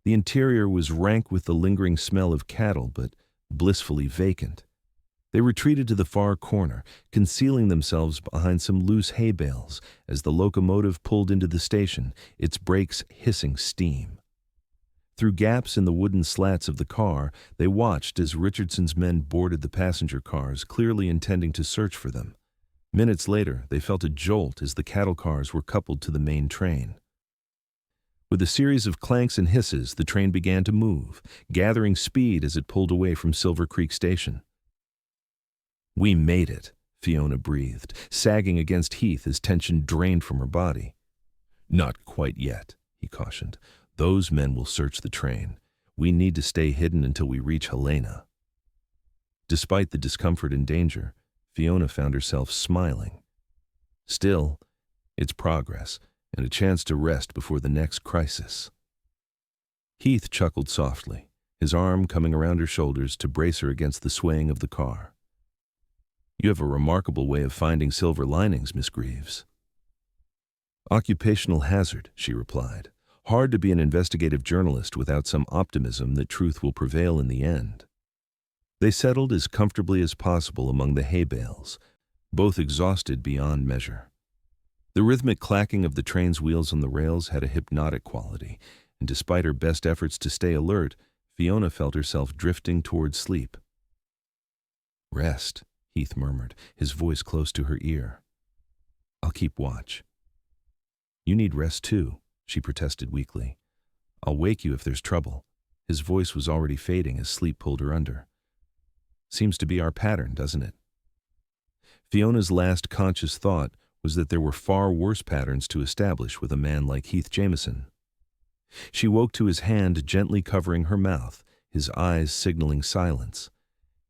The interior was rank with the lingering smell of cattle, but blissfully vacant. They retreated to the far corner, concealing themselves behind some loose hay bales as the locomotive pulled into the station, its brakes hissing steam. Through gaps in the wooden slats of the car, they watched as Richardson's men boarded the passenger cars, clearly intending to search for them. Minutes later, they felt a jolt as the cattle cars were coupled to the main train. With a series of clanks and hisses, the train began to move, gathering speed as it pulled away from Silver Creek Station. We made it, Fiona breathed, sagging against Heath as tension drained from her body. Not quite yet, he cautioned. Those men will search the train. We need to stay hidden until we reach Helena. Despite the discomfort and danger, Fiona found herself smiling. Still, it's progress, and a chance to rest before the next crisis. Heath chuckled softly, his arm coming around her shoulders to brace her against the swaying of the car. You have a remarkable way of finding silver linings, Miss Greaves. Occupational hazard, she replied. Hard to be an investigative journalist without some optimism that truth will prevail in the end. They settled as comfortably as possible among the hay bales, both exhausted beyond measure. The rhythmic clacking of the train's wheels on the rails had a hypnotic quality, and despite her best efforts to stay alert, Fiona felt herself drifting toward sleep. Rest, Heath murmured, his voice close to her ear. I'll keep watch. You need rest too, she protested weakly. I'll wake you if there's trouble. His voice was already fading as sleep pulled her under. Seems to be our pattern, doesn't it? Fiona's last conscious thought was that there were far worse patterns to establish with a man like Heath Jameson. She woke to his hand gently covering her mouth, his eyes signaling silence.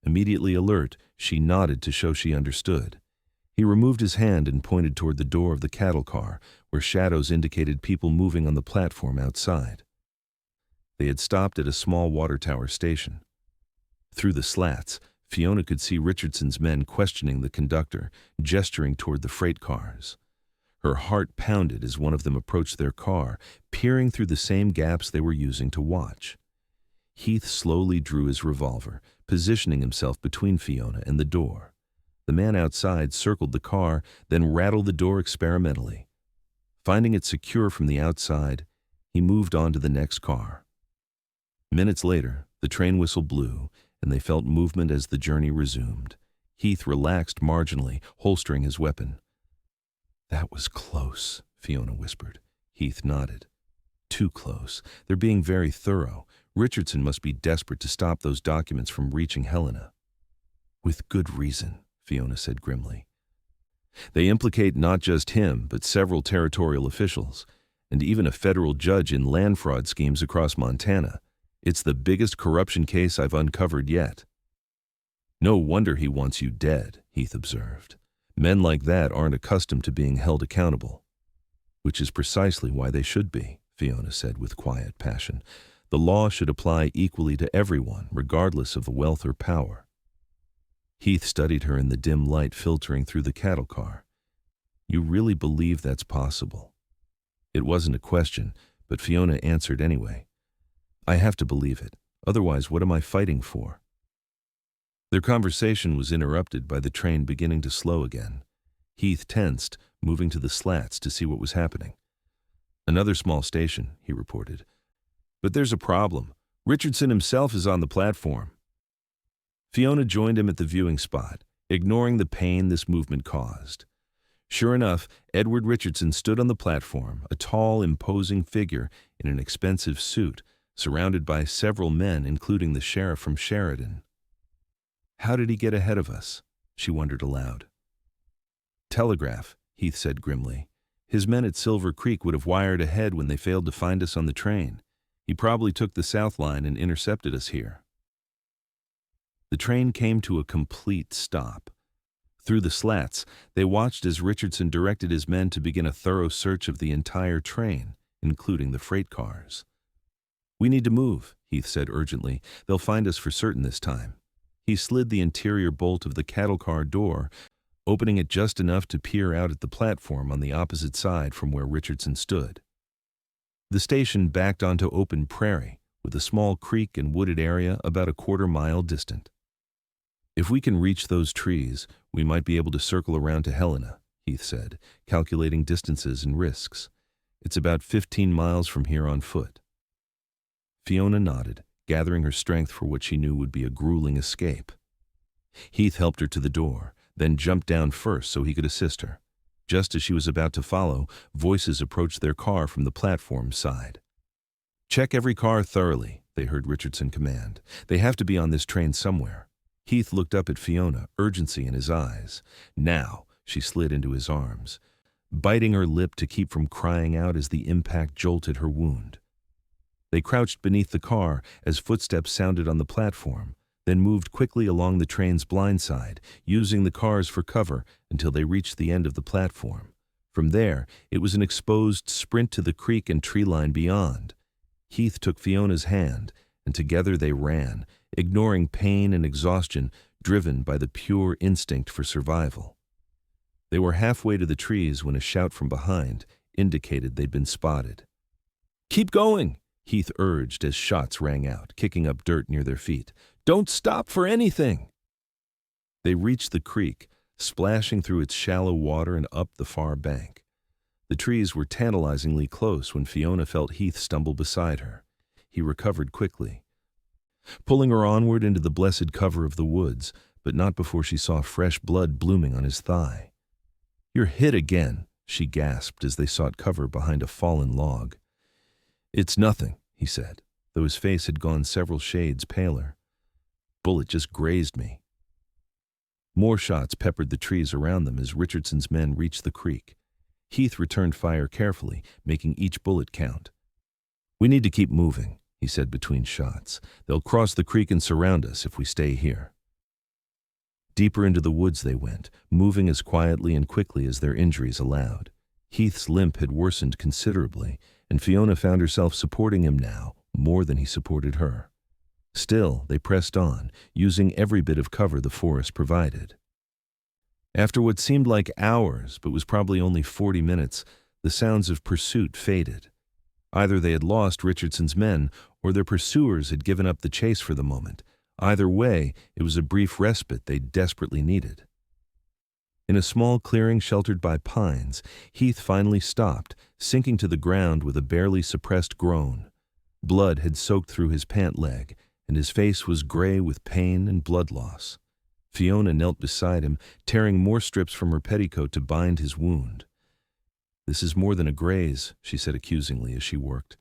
Immediately alert, she nodded to show she understood. He removed his hand and pointed toward the door of the cattle car, where shadows indicated people moving on the platform outside. They had stopped at a small water tower station. Through the slats, Fiona could see Richardson's men questioning the conductor, gesturing toward the freight cars. Her heart pounded as one of them approached their car, peering through the same gaps they were using to watch. Heath slowly drew his revolver, positioning himself between Fiona and the door. The man outside circled the car, then rattled the door experimentally. Finding it secure from the outside, he moved on to the next car. Minutes later, the train whistle blew, and they felt movement as the journey resumed. Heath relaxed marginally, holstering his weapon. "That was close," Fiona whispered. Heath nodded. "Too close. They're being very thorough. Richardson must be desperate to stop those documents from reaching Helena." "With good reason," Fiona said grimly. "They implicate not just him, but several territorial officials, and even a federal judge in land fraud schemes across Montana. It's the biggest corruption case I've uncovered yet." "No wonder he wants you dead," Heath observed. "Men like that aren't accustomed to being held accountable." "Which is precisely why they should be," Fiona said with quiet passion. "The law should apply equally to everyone, regardless of wealth or power." Heath studied her in the dim light filtering through the cattle car. "You really believe that's possible?" It wasn't a question, but Fiona answered anyway. "I have to believe it. Otherwise, what am I fighting for?" Their conversation was interrupted by the train beginning to slow again. Heath tensed, moving to the slats to see what was happening. "Another small station," he reported. "But there's a problem. Richardson himself is on the platform." Fiona joined him at the viewing spot, ignoring the pain this movement caused. Sure enough, Edward Richardson stood on the platform, a tall, imposing figure in an expensive suit, surrounded by several men, including the sheriff from Sheridan. "How did he get ahead of us?" she wondered aloud. "Telegraph," Heath said grimly. "His men at Silver Creek would have wired ahead when they failed to find us on the train. He probably took the South Line and intercepted us here." The train came to a complete stop. Through the slats, they watched as Richardson directed his men to begin a thorough search of the entire train, including the freight cars. "We need to move," Heath said urgently. "They'll find us for certain this time." He slid the interior bolt of the cattle car door, opening it just enough to peer out at the platform on the opposite side from where Richardson stood. The station backed onto open prairie, with a small creek and wooded area about a quarter-mile distant. "If we can reach those trees, we might be able to circle around to Helena," Heath said, calculating distances and risks. "It's about 15 miles from here on foot." Fiona nodded, gathering her strength for what she knew would be a grueling escape. Heath helped her to the door, then jumped down first so he could assist her. Just as she was about to follow, voices approached their car from the platform side. "Check every car thoroughly," they heard Richardson command. "They have to be on this train somewhere." Heath looked up at Fiona, urgency in his eyes. "Now," she slid into his arms, biting her lip to keep from crying out as the impact jolted her wound. They crouched beneath the car as footsteps sounded on the platform, then moved quickly along the train's blind side, using the cars for cover until they reached the end of the platform. From there, it was an exposed sprint to the creek and tree line beyond. Heath took Fiona's hand, and together they ran, ignoring pain and exhaustion, driven by the pure instinct for survival. They were halfway to the trees when a shout from behind indicated they'd been spotted. "Keep going," Heath urged as shots rang out, kicking up dirt near their feet. "Don't stop for anything." They reached the creek, splashing through its shallow water and up the far bank. The trees were tantalizingly close when Fiona felt Heath stumble beside her. He recovered quickly, pulling her onward into the blessed cover of the woods, but not before she saw fresh blood blooming on his thigh. "You're hit again," she gasped as they sought cover behind a fallen log. "It's nothing," he said, though his face had gone several shades paler. "Bullet just grazed me." More shots peppered the trees around them as Richardson's men reached the creek. Heath returned fire carefully, making each bullet count. "We need to keep moving," he said between shots. "They'll cross the creek and surround us if we stay here." Deeper into the woods they went, moving as quietly and quickly as their injuries allowed. Heath's limp had worsened considerably, and Fiona found herself supporting him now more than he supported her. Still, they pressed on, using every bit of cover the forest provided. After what seemed like hours, but was probably only 40 minutes, the sounds of pursuit faded. Either they had lost Richardson's men, or their pursuers had given up the chase for the moment, Either way, it was a brief respite they desperately needed. In a small clearing sheltered by pines, Heath finally stopped, sinking to the ground with a barely suppressed groan. Blood had soaked through his pant leg, and his face was gray with pain and blood loss. Fiona knelt beside him, tearing more strips from her petticoat to bind his wound. "This is more than a graze," she said accusingly as she worked.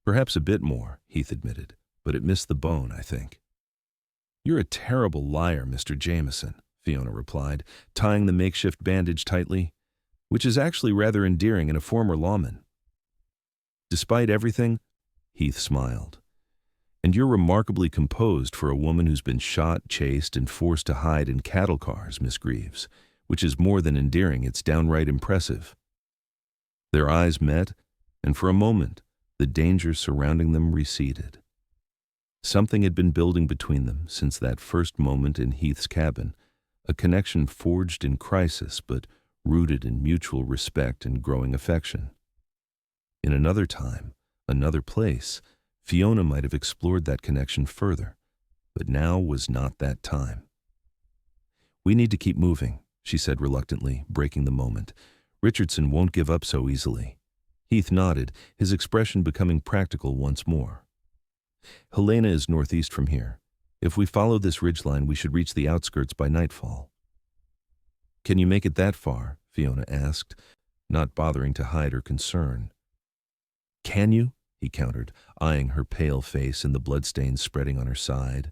"Perhaps a bit more," Heath admitted, "but it missed the bone, I think." "You're a terrible liar, Mr. Jameson," Fiona replied, tying the makeshift bandage tightly, "which is actually rather endearing in a former lawman." "Despite everything," Heath smiled. "And you're remarkably composed for a woman who's been shot, chased, and forced to hide in cattle cars, Miss Greaves, which is more than endearing, it's downright impressive." Their eyes met, and for a moment, the danger surrounding them receded. Something had been building between them since that first moment in Heath's cabin, a connection forged in crisis but rooted in mutual respect and growing affection. In another time, another place, Fiona might have explored that connection further, but now was not that time. "We need to keep moving," she said reluctantly, breaking the moment. "Richardson won't give up so easily." Heath nodded, his expression becoming practical once more. "Helena is northeast from here. If we follow this ridgeline, we should reach the outskirts by nightfall." "Can you make it that far?" Fiona asked, not bothering to hide her concern. "Can you?" he countered, eyeing her pale face and the bloodstains spreading on her side.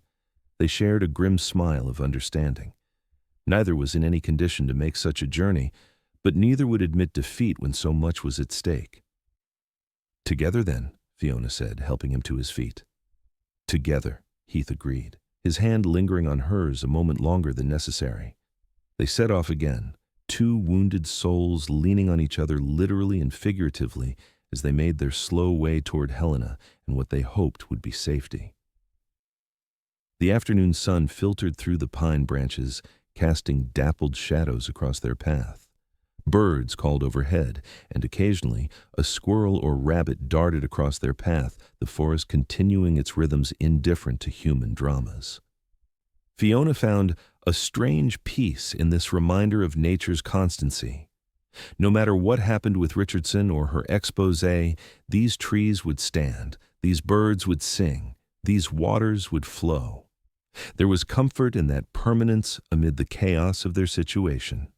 They shared a grim smile of understanding. Neither was in any condition to make such a journey, but neither would admit defeat when so much was at stake. "Together, then," Fiona said, helping him to his feet. "Together," Heath agreed, his hand lingering on hers a moment longer than necessary. They set off again, two wounded souls leaning on each other literally and figuratively as they made their slow way toward Helena and what they hoped would be safety. The afternoon sun filtered through the pine branches, casting dappled shadows across their path. Birds called overhead, and occasionally a squirrel or rabbit darted across their path, the forest continuing its rhythms indifferent to human dramas. Fiona found a strange peace in this reminder of nature's constancy. No matter what happened with Richardson or her exposé, these trees would stand, these birds would sing, these waters would flow. There was comfort in that permanence amid the chaos of their situation.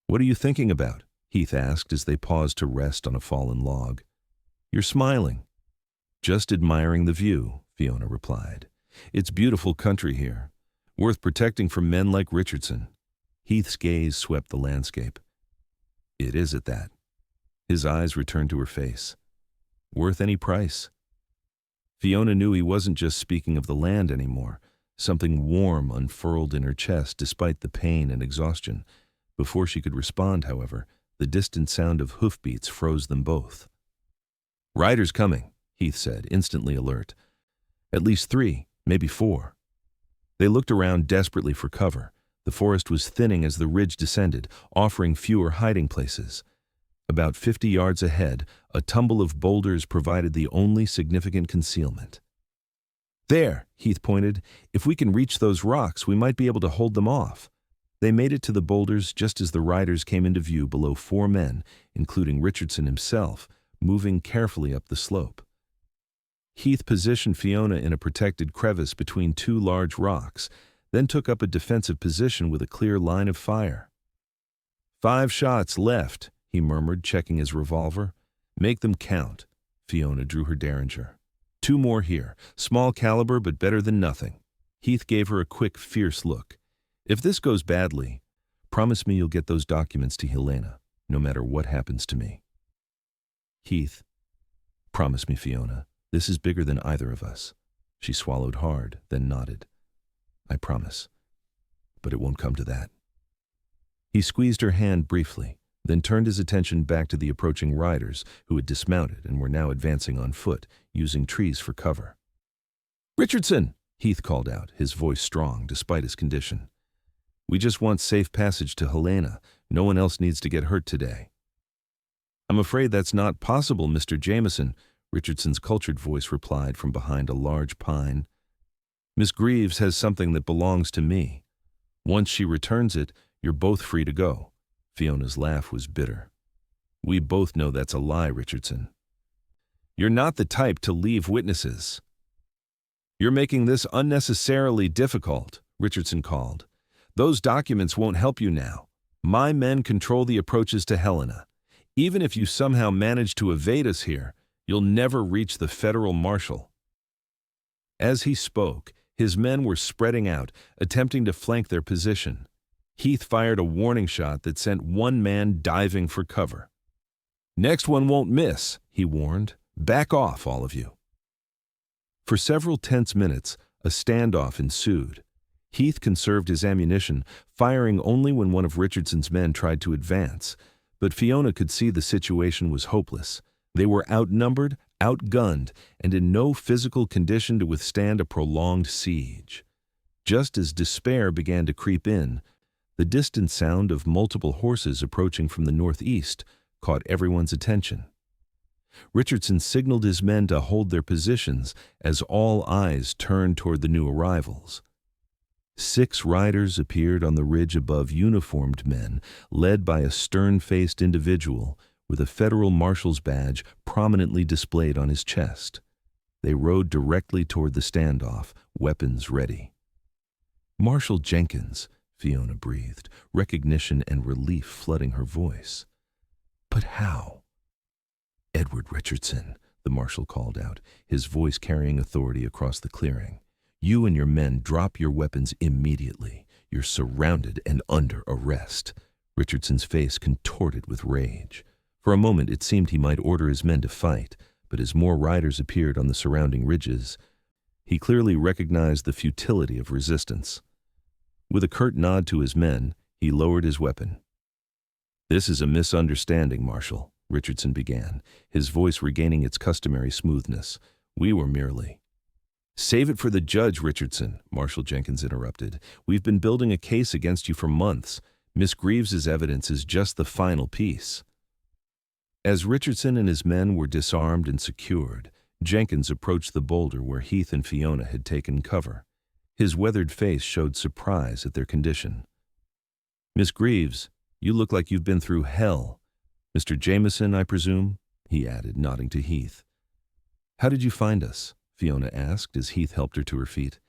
"What are you thinking about?" Heath asked as they paused to rest on a fallen log. "You're smiling." "Just admiring the view," Fiona replied. "It's beautiful country here, worth protecting from men like Richardson." Heath's gaze swept the landscape. "It is at that." His eyes returned to her face. "Worth any price." Fiona knew he wasn't just speaking of the land anymore. Something warm unfurled in her chest despite the pain and exhaustion. Before she could respond, however, the distant sound of hoofbeats froze them both. "Riders coming," Heath said, instantly alert. "At least 3, maybe 4. They looked around desperately for cover. The forest was thinning as the ridge descended, offering fewer hiding places. About 50 yards ahead, a tumble of boulders provided the only significant concealment. "There," Heath pointed. "If we can reach those rocks, we might be able to hold them off." They made it to the boulders just as the riders came into view below 4 men, including Richardson himself, moving carefully up the slope. Heath positioned Fiona in a protected crevice between 2 large rocks, then took up a defensive position with a clear line of fire. "5 shots left," he murmured, checking his revolver. "Make them count." Fiona drew her derringer. 2 more here, small caliber but better than nothing." Heath gave her a quick, fierce look. "If this goes badly, promise me you'll get those documents to Helena, no matter what happens to me." "Heath, promise me, Fiona, this is bigger than either of us." She swallowed hard, then nodded. "I promise, but it won't come to that." He squeezed her hand briefly, then turned his attention back to the approaching riders who had dismounted and were now advancing on foot, using trees for cover. "Richardson!" Heath called out, his voice strong despite his condition. "We just want safe passage to Helena. No one else needs to get hurt today." "I'm afraid that's not possible, Mr. Jameson," Richardson's cultured voice replied from behind a large pine. Miss Greaves has something that belongs to me. Once she returns it, you're both free to go." Fiona's laugh was bitter. "We both know that's a lie, Richardson. You're not the type to leave witnesses." "You're making this unnecessarily difficult," Richardson called. "Those documents won't help you now. My men control the approaches to Helena. Even if you somehow manage to evade us here, you'll never reach the federal marshal." As he spoke, his men were spreading out, attempting to flank their position. Heath fired a warning shot that sent one man diving for cover. "Next one won't miss," he warned. "Back off, all of you." For several tense minutes, a standoff ensued. Heath conserved his ammunition, firing only when one of Richardson's men tried to advance. But Fiona could see the situation was hopeless. They were outnumbered, outgunned, and in no physical condition to withstand a prolonged siege. Just as despair began to creep in, the distant sound of multiple horses approaching from the northeast caught everyone's attention. Richardson signaled his men to hold their positions as all eyes turned toward the new arrivals. 6 riders appeared on the ridge above uniformed men, led by a stern-faced individual with a federal marshal's badge prominently displayed on his chest. They rode directly toward the standoff, weapons ready. "Marshal Jenkins," Fiona breathed, recognition and relief flooding her voice. "But how?" "Edward Richardson," the marshal called out, his voice carrying authority across the clearing. "You and your men drop your weapons immediately. You're surrounded and under arrest." Richardson's face contorted with rage. For a moment it seemed he might order his men to fight, but as more riders appeared on the surrounding ridges, he clearly recognized the futility of resistance. With a curt nod to his men, he lowered his weapon. "This is a misunderstanding, Marshal," Richardson began, his voice regaining its customary smoothness. "We were merely—" "Save it for the judge, Richardson," Marshal Jenkins interrupted. "We've been building a case against you for months. Miss Greaves's evidence is just the final piece." As Richardson and his men were disarmed and secured, Jenkins approached the boulder where Heath and Fiona had taken cover. His weathered face showed surprise at their condition. "Miss Greaves, you look like you've been through hell. Mr. Jameson, I presume?" he added, nodding to Heath. "How did you find us?" Fiona asked as Heath helped her to her feet.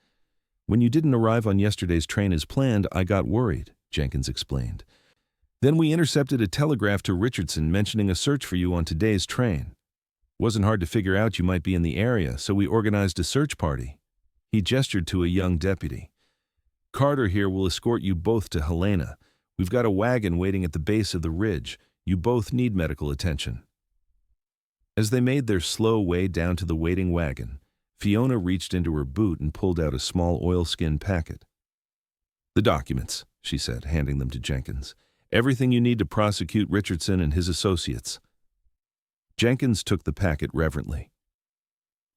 "When you didn't arrive on yesterday's train as planned, I got worried," Jenkins explained. "Then we intercepted a telegraph to Richardson mentioning a search for you on today's train. Wasn't hard to figure out you might be in the area, so we organized a search party." He gestured to a young deputy. "Carter here will escort you both to Helena. We've got a wagon waiting at the base of the ridge. You both need medical attention." As they made their slow way down to the waiting wagon, Fiona reached into her boot and pulled out a small oilskin packet. "The documents," she said, handing them to Jenkins. "Everything you need to prosecute Richardson and his associates." Jenkins took the packet reverently.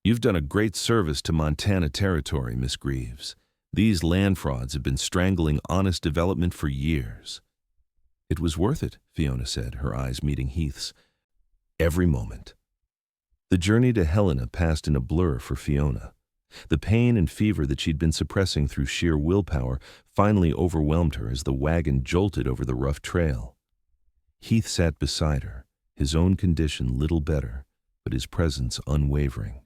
"You've done a great service to Montana Territory, Miss Greaves. These land frauds have been strangling honest development for years." "It was worth it," Fiona said, her eyes meeting Heath's. "Every moment." The journey to Helena passed in a blur for Fiona. The pain and fever that she'd been suppressing through sheer willpower finally overwhelmed her as the wagon jolted over the rough trail. Heath sat beside her, his own condition little better, but his presence unwavering.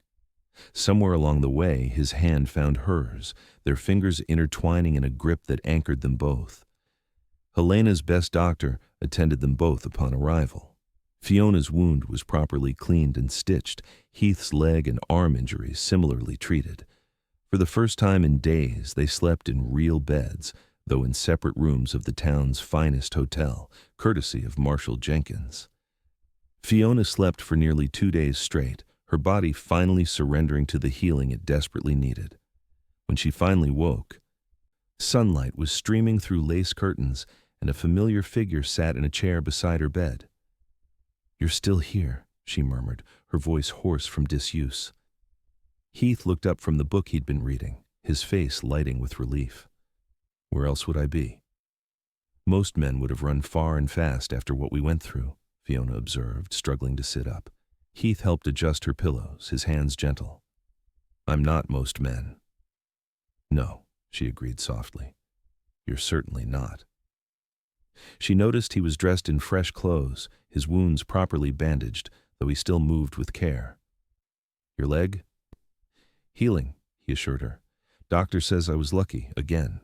Somewhere along the way, his hand found hers, their fingers intertwining in a grip that anchored them both. Helena's best doctor attended them both upon arrival. Fiona's wound was properly cleaned and stitched, Heath's leg and arm injuries similarly treated. For the first time in days, they slept in real beds, though in separate rooms of the town's finest hotel, courtesy of Marshal Jenkins. Fiona slept for nearly 2 days straight, her body finally surrendering to the healing it desperately needed. When she finally woke, sunlight was streaming through lace curtains, and a familiar figure sat in a chair beside her bed. "You're still here," she murmured, her voice hoarse from disuse. Heath looked up from the book he'd been reading, his face lighting with relief. "Where else would I be?" "Most men would have run far and fast after what we went through," Fiona observed, struggling to sit up. Heath helped adjust her pillows, his hands gentle. "I'm not most men." No, she agreed softly. You're certainly not. She noticed he was dressed in fresh clothes, his wounds properly bandaged, though he still moved with care. Your leg? Healing, he assured her. Doctor says I was lucky, again.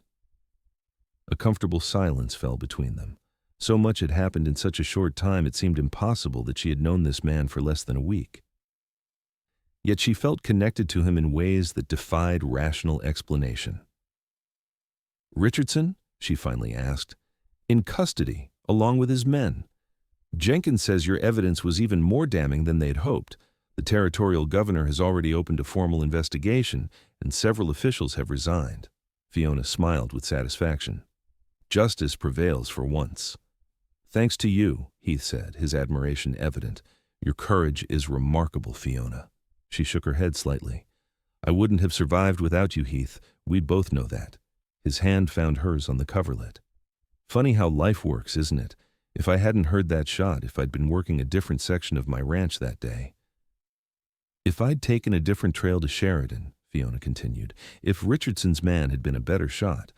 A comfortable silence fell between them. So much had happened in such a short time it seemed impossible that she had known this man for less than a week. Yet she felt connected to him in ways that defied rational explanation. Richardson? She finally asked. In custody, along with his men. Jenkins says your evidence was even more damning than they had hoped. The territorial governor has already opened a formal investigation, and several officials have resigned. Fiona smiled with satisfaction. Justice prevails for once. Thanks to you, Heath said, his admiration evident. Your courage is remarkable, Fiona. She shook her head slightly. I wouldn't have survived without you, Heath. We'd both know that. His hand found hers on the coverlet. Funny how life works, isn't it? If I hadn't heard that shot, if I'd been working a different section of my ranch that day. If I'd taken a different trail to Sheridan, Fiona continued, if Richardson's man had been a better shot.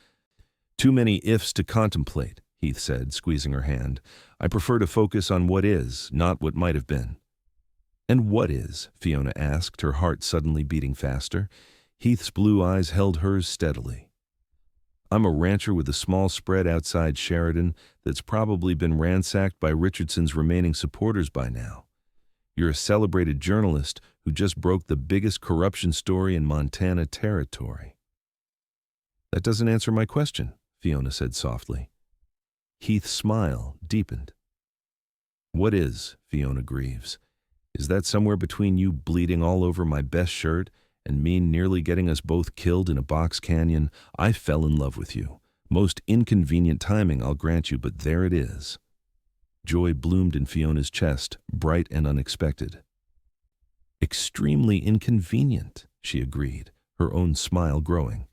Too many ifs to contemplate, Heath said, squeezing her hand. I prefer to focus on what is, not what might have been. And what is? Fiona asked, her heart suddenly beating faster. Heath's blue eyes held hers steadily. I'm a rancher with a small spread outside Sheridan that's probably been ransacked by Richardson's remaining supporters by now. You're a celebrated journalist who just broke the biggest corruption story in Montana territory. That doesn't answer my question, Fiona said softly. Heath's smile deepened. What is, Fiona Greaves? Is that somewhere between you bleeding all over my best shirt and me nearly getting us both killed in a box canyon? I fell in love with you. Most inconvenient timing, I'll grant you, but there it is. Joy bloomed in Fiona's chest, bright and unexpected. Extremely inconvenient, she agreed, her own smile growing.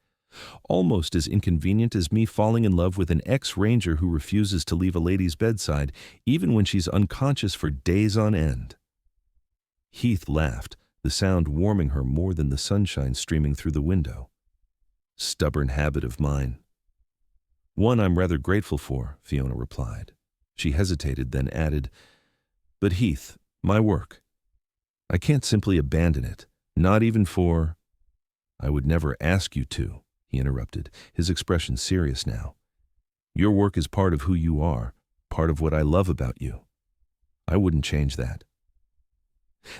Almost as inconvenient as me falling in love with an ex-ranger who refuses to leave a lady's bedside, even when she's unconscious for days on end. Heath laughed, the sound warming her more than the sunshine streaming through the window. Stubborn habit of mine. One I'm rather grateful for, Fiona replied. She hesitated, then added, But Heath, my work. I can't simply abandon it, not even for— I would never ask you to, he interrupted, his expression serious now. Your work is part of who you are, part of what I love about you. I wouldn't change that.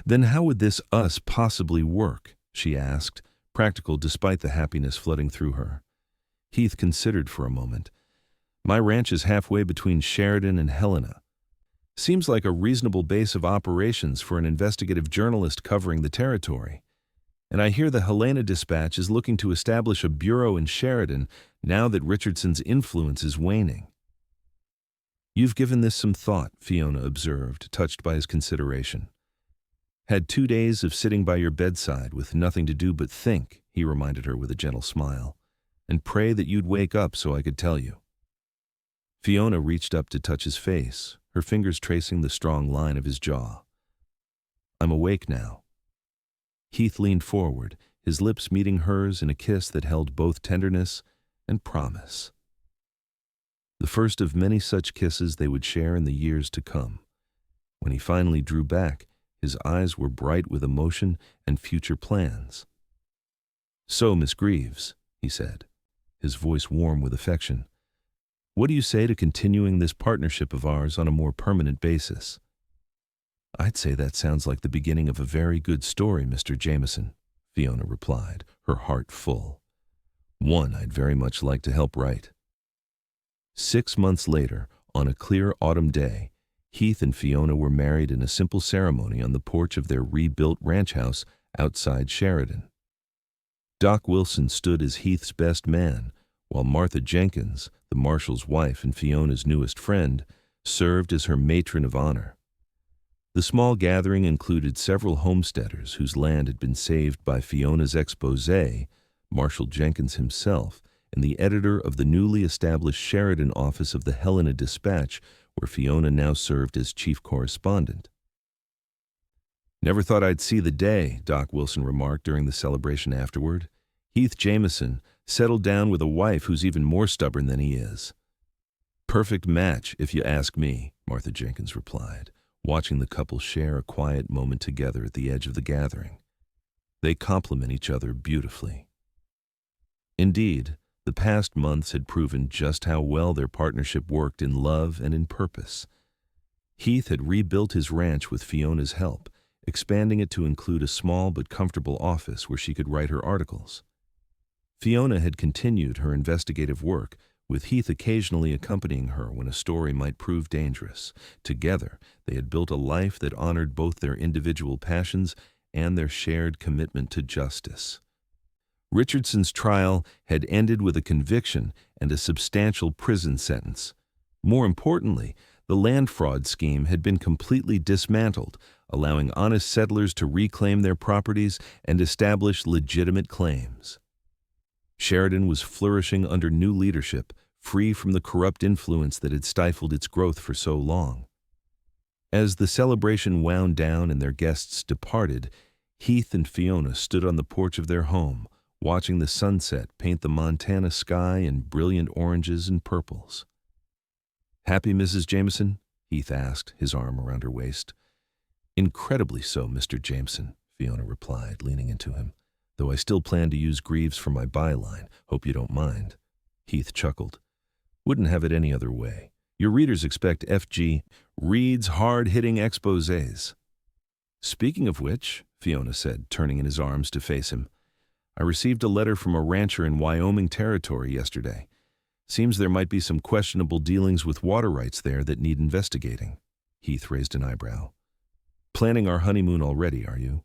Then how would this us possibly work? She asked, practical despite the happiness flooding through her. Heath considered for a moment. My ranch is halfway between Sheridan and Helena. Seems like a reasonable base of operations for an investigative journalist covering the territory. And I hear the Helena Dispatch is looking to establish a bureau in Sheridan now that Richardson's influence is waning. You've given this some thought, Fiona observed, touched by his consideration. Had 2 days of sitting by your bedside with nothing to do but think, he reminded her with a gentle smile, and pray that you'd wake up so I could tell you. Fiona reached up to touch his face, her fingers tracing the strong line of his jaw. I'm awake now. Heath leaned forward, his lips meeting hers in a kiss that held both tenderness and promise. The first of many such kisses they would share in the years to come. When he finally drew back, his eyes were bright with emotion and future plans. So, Miss Greaves, he said, his voice warm with affection, what do you say to continuing this partnership of ours on a more permanent basis? I'd say that sounds like the beginning of a very good story, Mr. Jameson, Fiona replied, her heart full. One I'd very much like to help write. 6 months later, on a clear autumn day, Heath and Fiona were married in a simple ceremony on the porch of their rebuilt ranch house outside Sheridan. Doc Wilson stood as Heath's best man, while Martha Jenkins, the marshal's wife and Fiona's newest friend, served as her matron of honor. The small gathering included several homesteaders whose land had been saved by Fiona's exposé, Marshal Jenkins himself, and the editor of the newly established Sheridan office of the Helena Dispatch, where Fiona now served as chief correspondent. Never thought I'd see the day, Doc Wilson remarked during the celebration afterward. Heath Jameson, Settled down with a wife who's even more stubborn than he is. Perfect match, if you ask me, Martha Jenkins replied, watching the couple share a quiet moment together at the edge of the gathering. They complement each other beautifully. Indeed, the past months had proven just how well their partnership worked in love and in purpose. Heath had rebuilt his ranch with Fiona's help, expanding it to include a small but comfortable office where she could write her articles. Fiona had continued her investigative work, with Heath occasionally accompanying her when a story might prove dangerous. Together, they had built a life that honored both their individual passions and their shared commitment to justice. Richardson's trial had ended with a conviction and a substantial prison sentence. More importantly, the land fraud scheme had been completely dismantled, allowing honest settlers to reclaim their properties and establish legitimate claims. Sheridan was flourishing under new leadership, free from the corrupt influence that had stifled its growth for so long. As the celebration wound down and their guests departed, Heath and Fiona stood on the porch of their home, watching the sunset paint the Montana sky in brilliant oranges and purples. "Happy, Mrs. Jameson?" Heath asked, his arm around her waist. "Incredibly so, Mr. Jameson," Fiona replied, leaning into him, "though I still plan to use Greaves for my byline. Hope you don't mind." Heath chuckled. "Wouldn't have it any other way. Your readers expect F.G. Reed's hard-hitting exposés." "Speaking of which," Fiona said, turning in his arms to face him, "I received a letter from a rancher in Wyoming Territory yesterday. Seems there might be some questionable dealings with water rights there that need investigating." Heath raised an eyebrow. "Planning our honeymoon already, are you?"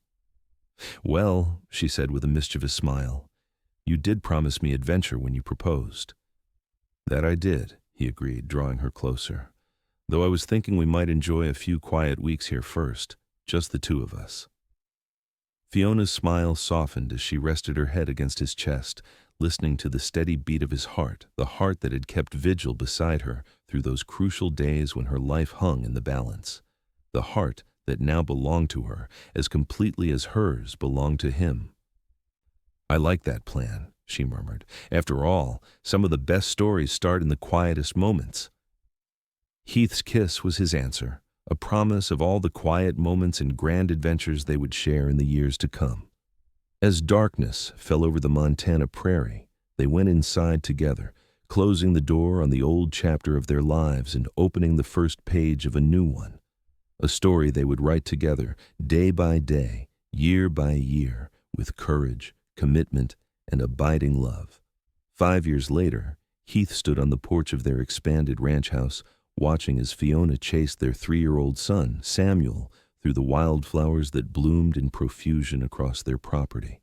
"Well," she said with a mischievous smile, "you did promise me adventure when you proposed." "That I did," he agreed, drawing her closer, "though I was thinking we might enjoy a few quiet weeks here first, just the two of us." Fiona's smile softened as she rested her head against his chest, listening to the steady beat of his heart, the heart that had kept vigil beside her through those crucial days when her life hung in the balance, the heart that now belonged to her as completely as hers belonged to him. "I like that plan," she murmured. "After all, some of the best stories start in the quietest moments." Heath's kiss was his answer, a promise of all the quiet moments and grand adventures they would share in the years to come. As darkness fell over the Montana prairie, they went inside together, closing the door on the old chapter of their lives and opening the first page of a new one. A story they would write together, day by day, year by year, with courage, commitment, and abiding love. 5 years later, Heath stood on the porch of their expanded ranch house, watching as Fiona chased their 3-year-old son, Samuel, through the wildflowers that bloomed in profusion across their property.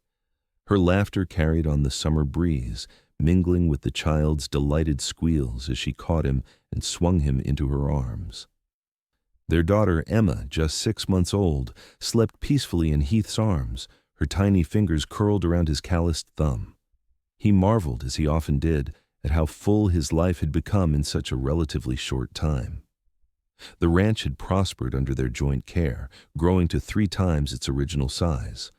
Her laughter carried on the summer breeze, mingling with the child's delighted squeals as she caught him and swung him into her arms. Their daughter, Emma, just 6 months old, slept peacefully in Heath's arms, her tiny fingers curled around his calloused thumb. He marveled, as he often did, at how full his life had become in such a relatively short time. The ranch had prospered under their joint care, growing to 3 times its original size.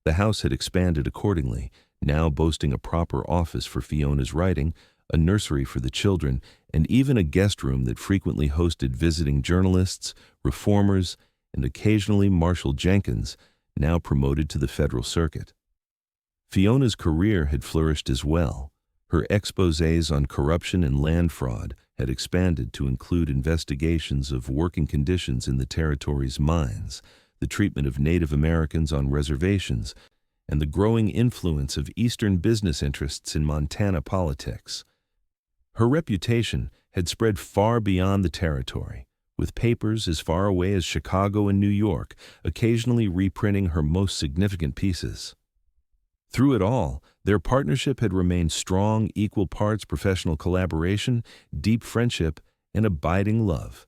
The house had expanded accordingly, now boasting a proper office for Fiona's writing, a nursery for the children, and even a guest room that frequently hosted visiting journalists, reformers, and occasionally Marshall Jenkins, now promoted to the federal circuit. Fiona's career had flourished as well. Her exposés on corruption and land fraud had expanded to include investigations of working conditions in the territory's mines, the treatment of Native Americans on reservations, and the growing influence of Eastern business interests in Montana politics. Her reputation had spread far beyond the territory, with papers as far away as Chicago and New York occasionally reprinting her most significant pieces. Through it all, their partnership had remained strong, equal parts professional collaboration, deep friendship, and abiding love.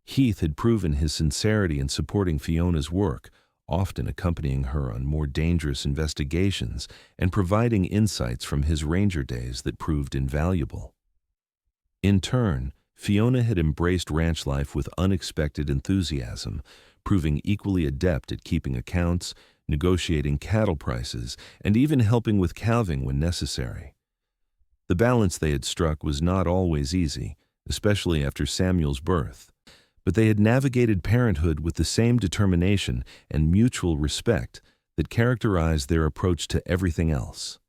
Heath had proven his sincerity in supporting Fiona's work, often accompanying her on more dangerous investigations and providing insights from his ranger days that proved invaluable. In turn, Fiona had embraced ranch life with unexpected enthusiasm, proving equally adept at keeping accounts, negotiating cattle prices, and even helping with calving when necessary. The balance they had struck was not always easy, especially after Samuel's birth. But they had navigated parenthood with the same determination and mutual respect that characterized their approach to everything else.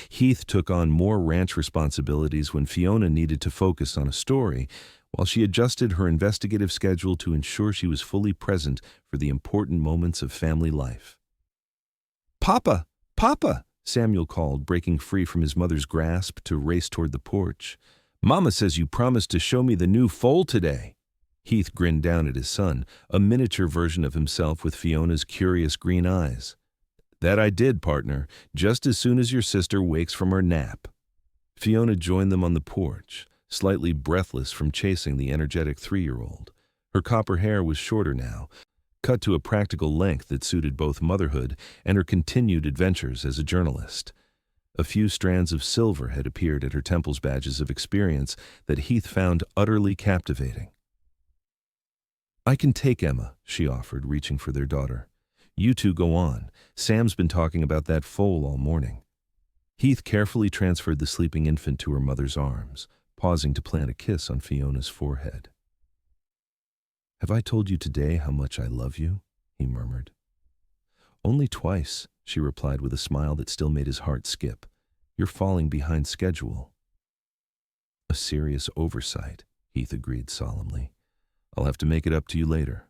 Heath took on more ranch responsibilities when Fiona needed to focus on a story, while she adjusted her investigative schedule to ensure she was fully present for the important moments of family life. "Papa! Papa!" Samuel called, breaking free from his mother's grasp to race toward the porch. "Mama says you promised to show me the new foal today." Heath grinned down at his son, a miniature version of himself with Fiona's curious green eyes. "That I did, partner, just as soon as your sister wakes from her nap." Fiona joined them on the porch, slightly breathless from chasing the energetic 3-year-old. Her copper hair was shorter now, cut to a practical length that suited both motherhood and her continued adventures as a journalist. A few strands of silver had appeared at her temples, badges of experience that Heath found utterly captivating. "I can take Emma," she offered, reaching for their daughter. "You two go on. Sam's been talking about that foal all morning." Heath carefully transferred the sleeping infant to her mother's arms, pausing to plant a kiss on Fiona's forehead. "Have I told you today how much I love you?" he murmured. "Only twice," she replied with a smile that still made his heart skip. "You're falling behind schedule." "A serious oversight," Heath agreed solemnly. "I'll have to make it up to you later."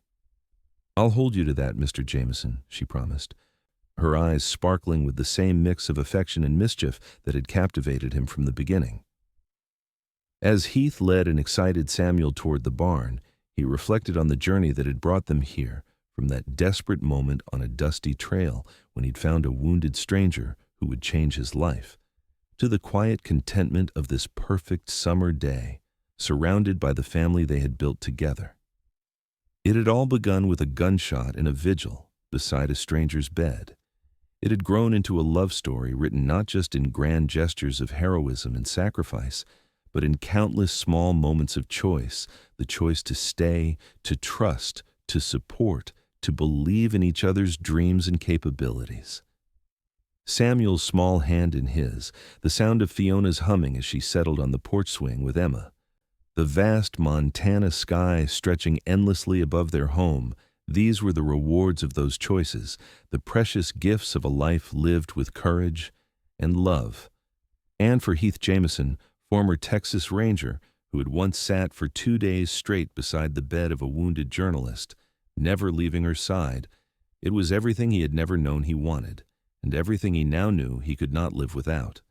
"I'll hold you to that, Mr. Jameson," she promised, her eyes sparkling with the same mix of affection and mischief that had captivated him from the beginning. As Heath led an excited Samuel toward the barn, he reflected on the journey that had brought them here, from that desperate moment on a dusty trail when he'd found a wounded stranger who would change his life, to the quiet contentment of this perfect summer day, surrounded by the family they had built together. It had all begun with a gunshot in a vigil beside a stranger's bed. It had grown into a love story written not just in grand gestures of heroism and sacrifice, but in countless small moments of choice, the choice to stay, to trust, to support, to believe in each other's dreams and capabilities. Samuel's small hand in his, the sound of Fiona's humming as she settled on the porch swing with Emma, the vast Montana sky stretching endlessly above their home, these were the rewards of those choices, the precious gifts of a life lived with courage and love. And for Heath Jameson, former Texas Ranger, who had once sat for 2 days straight beside the bed of a wounded journalist, never leaving her side, it was everything he had never known he wanted, and everything he now knew he could not live without.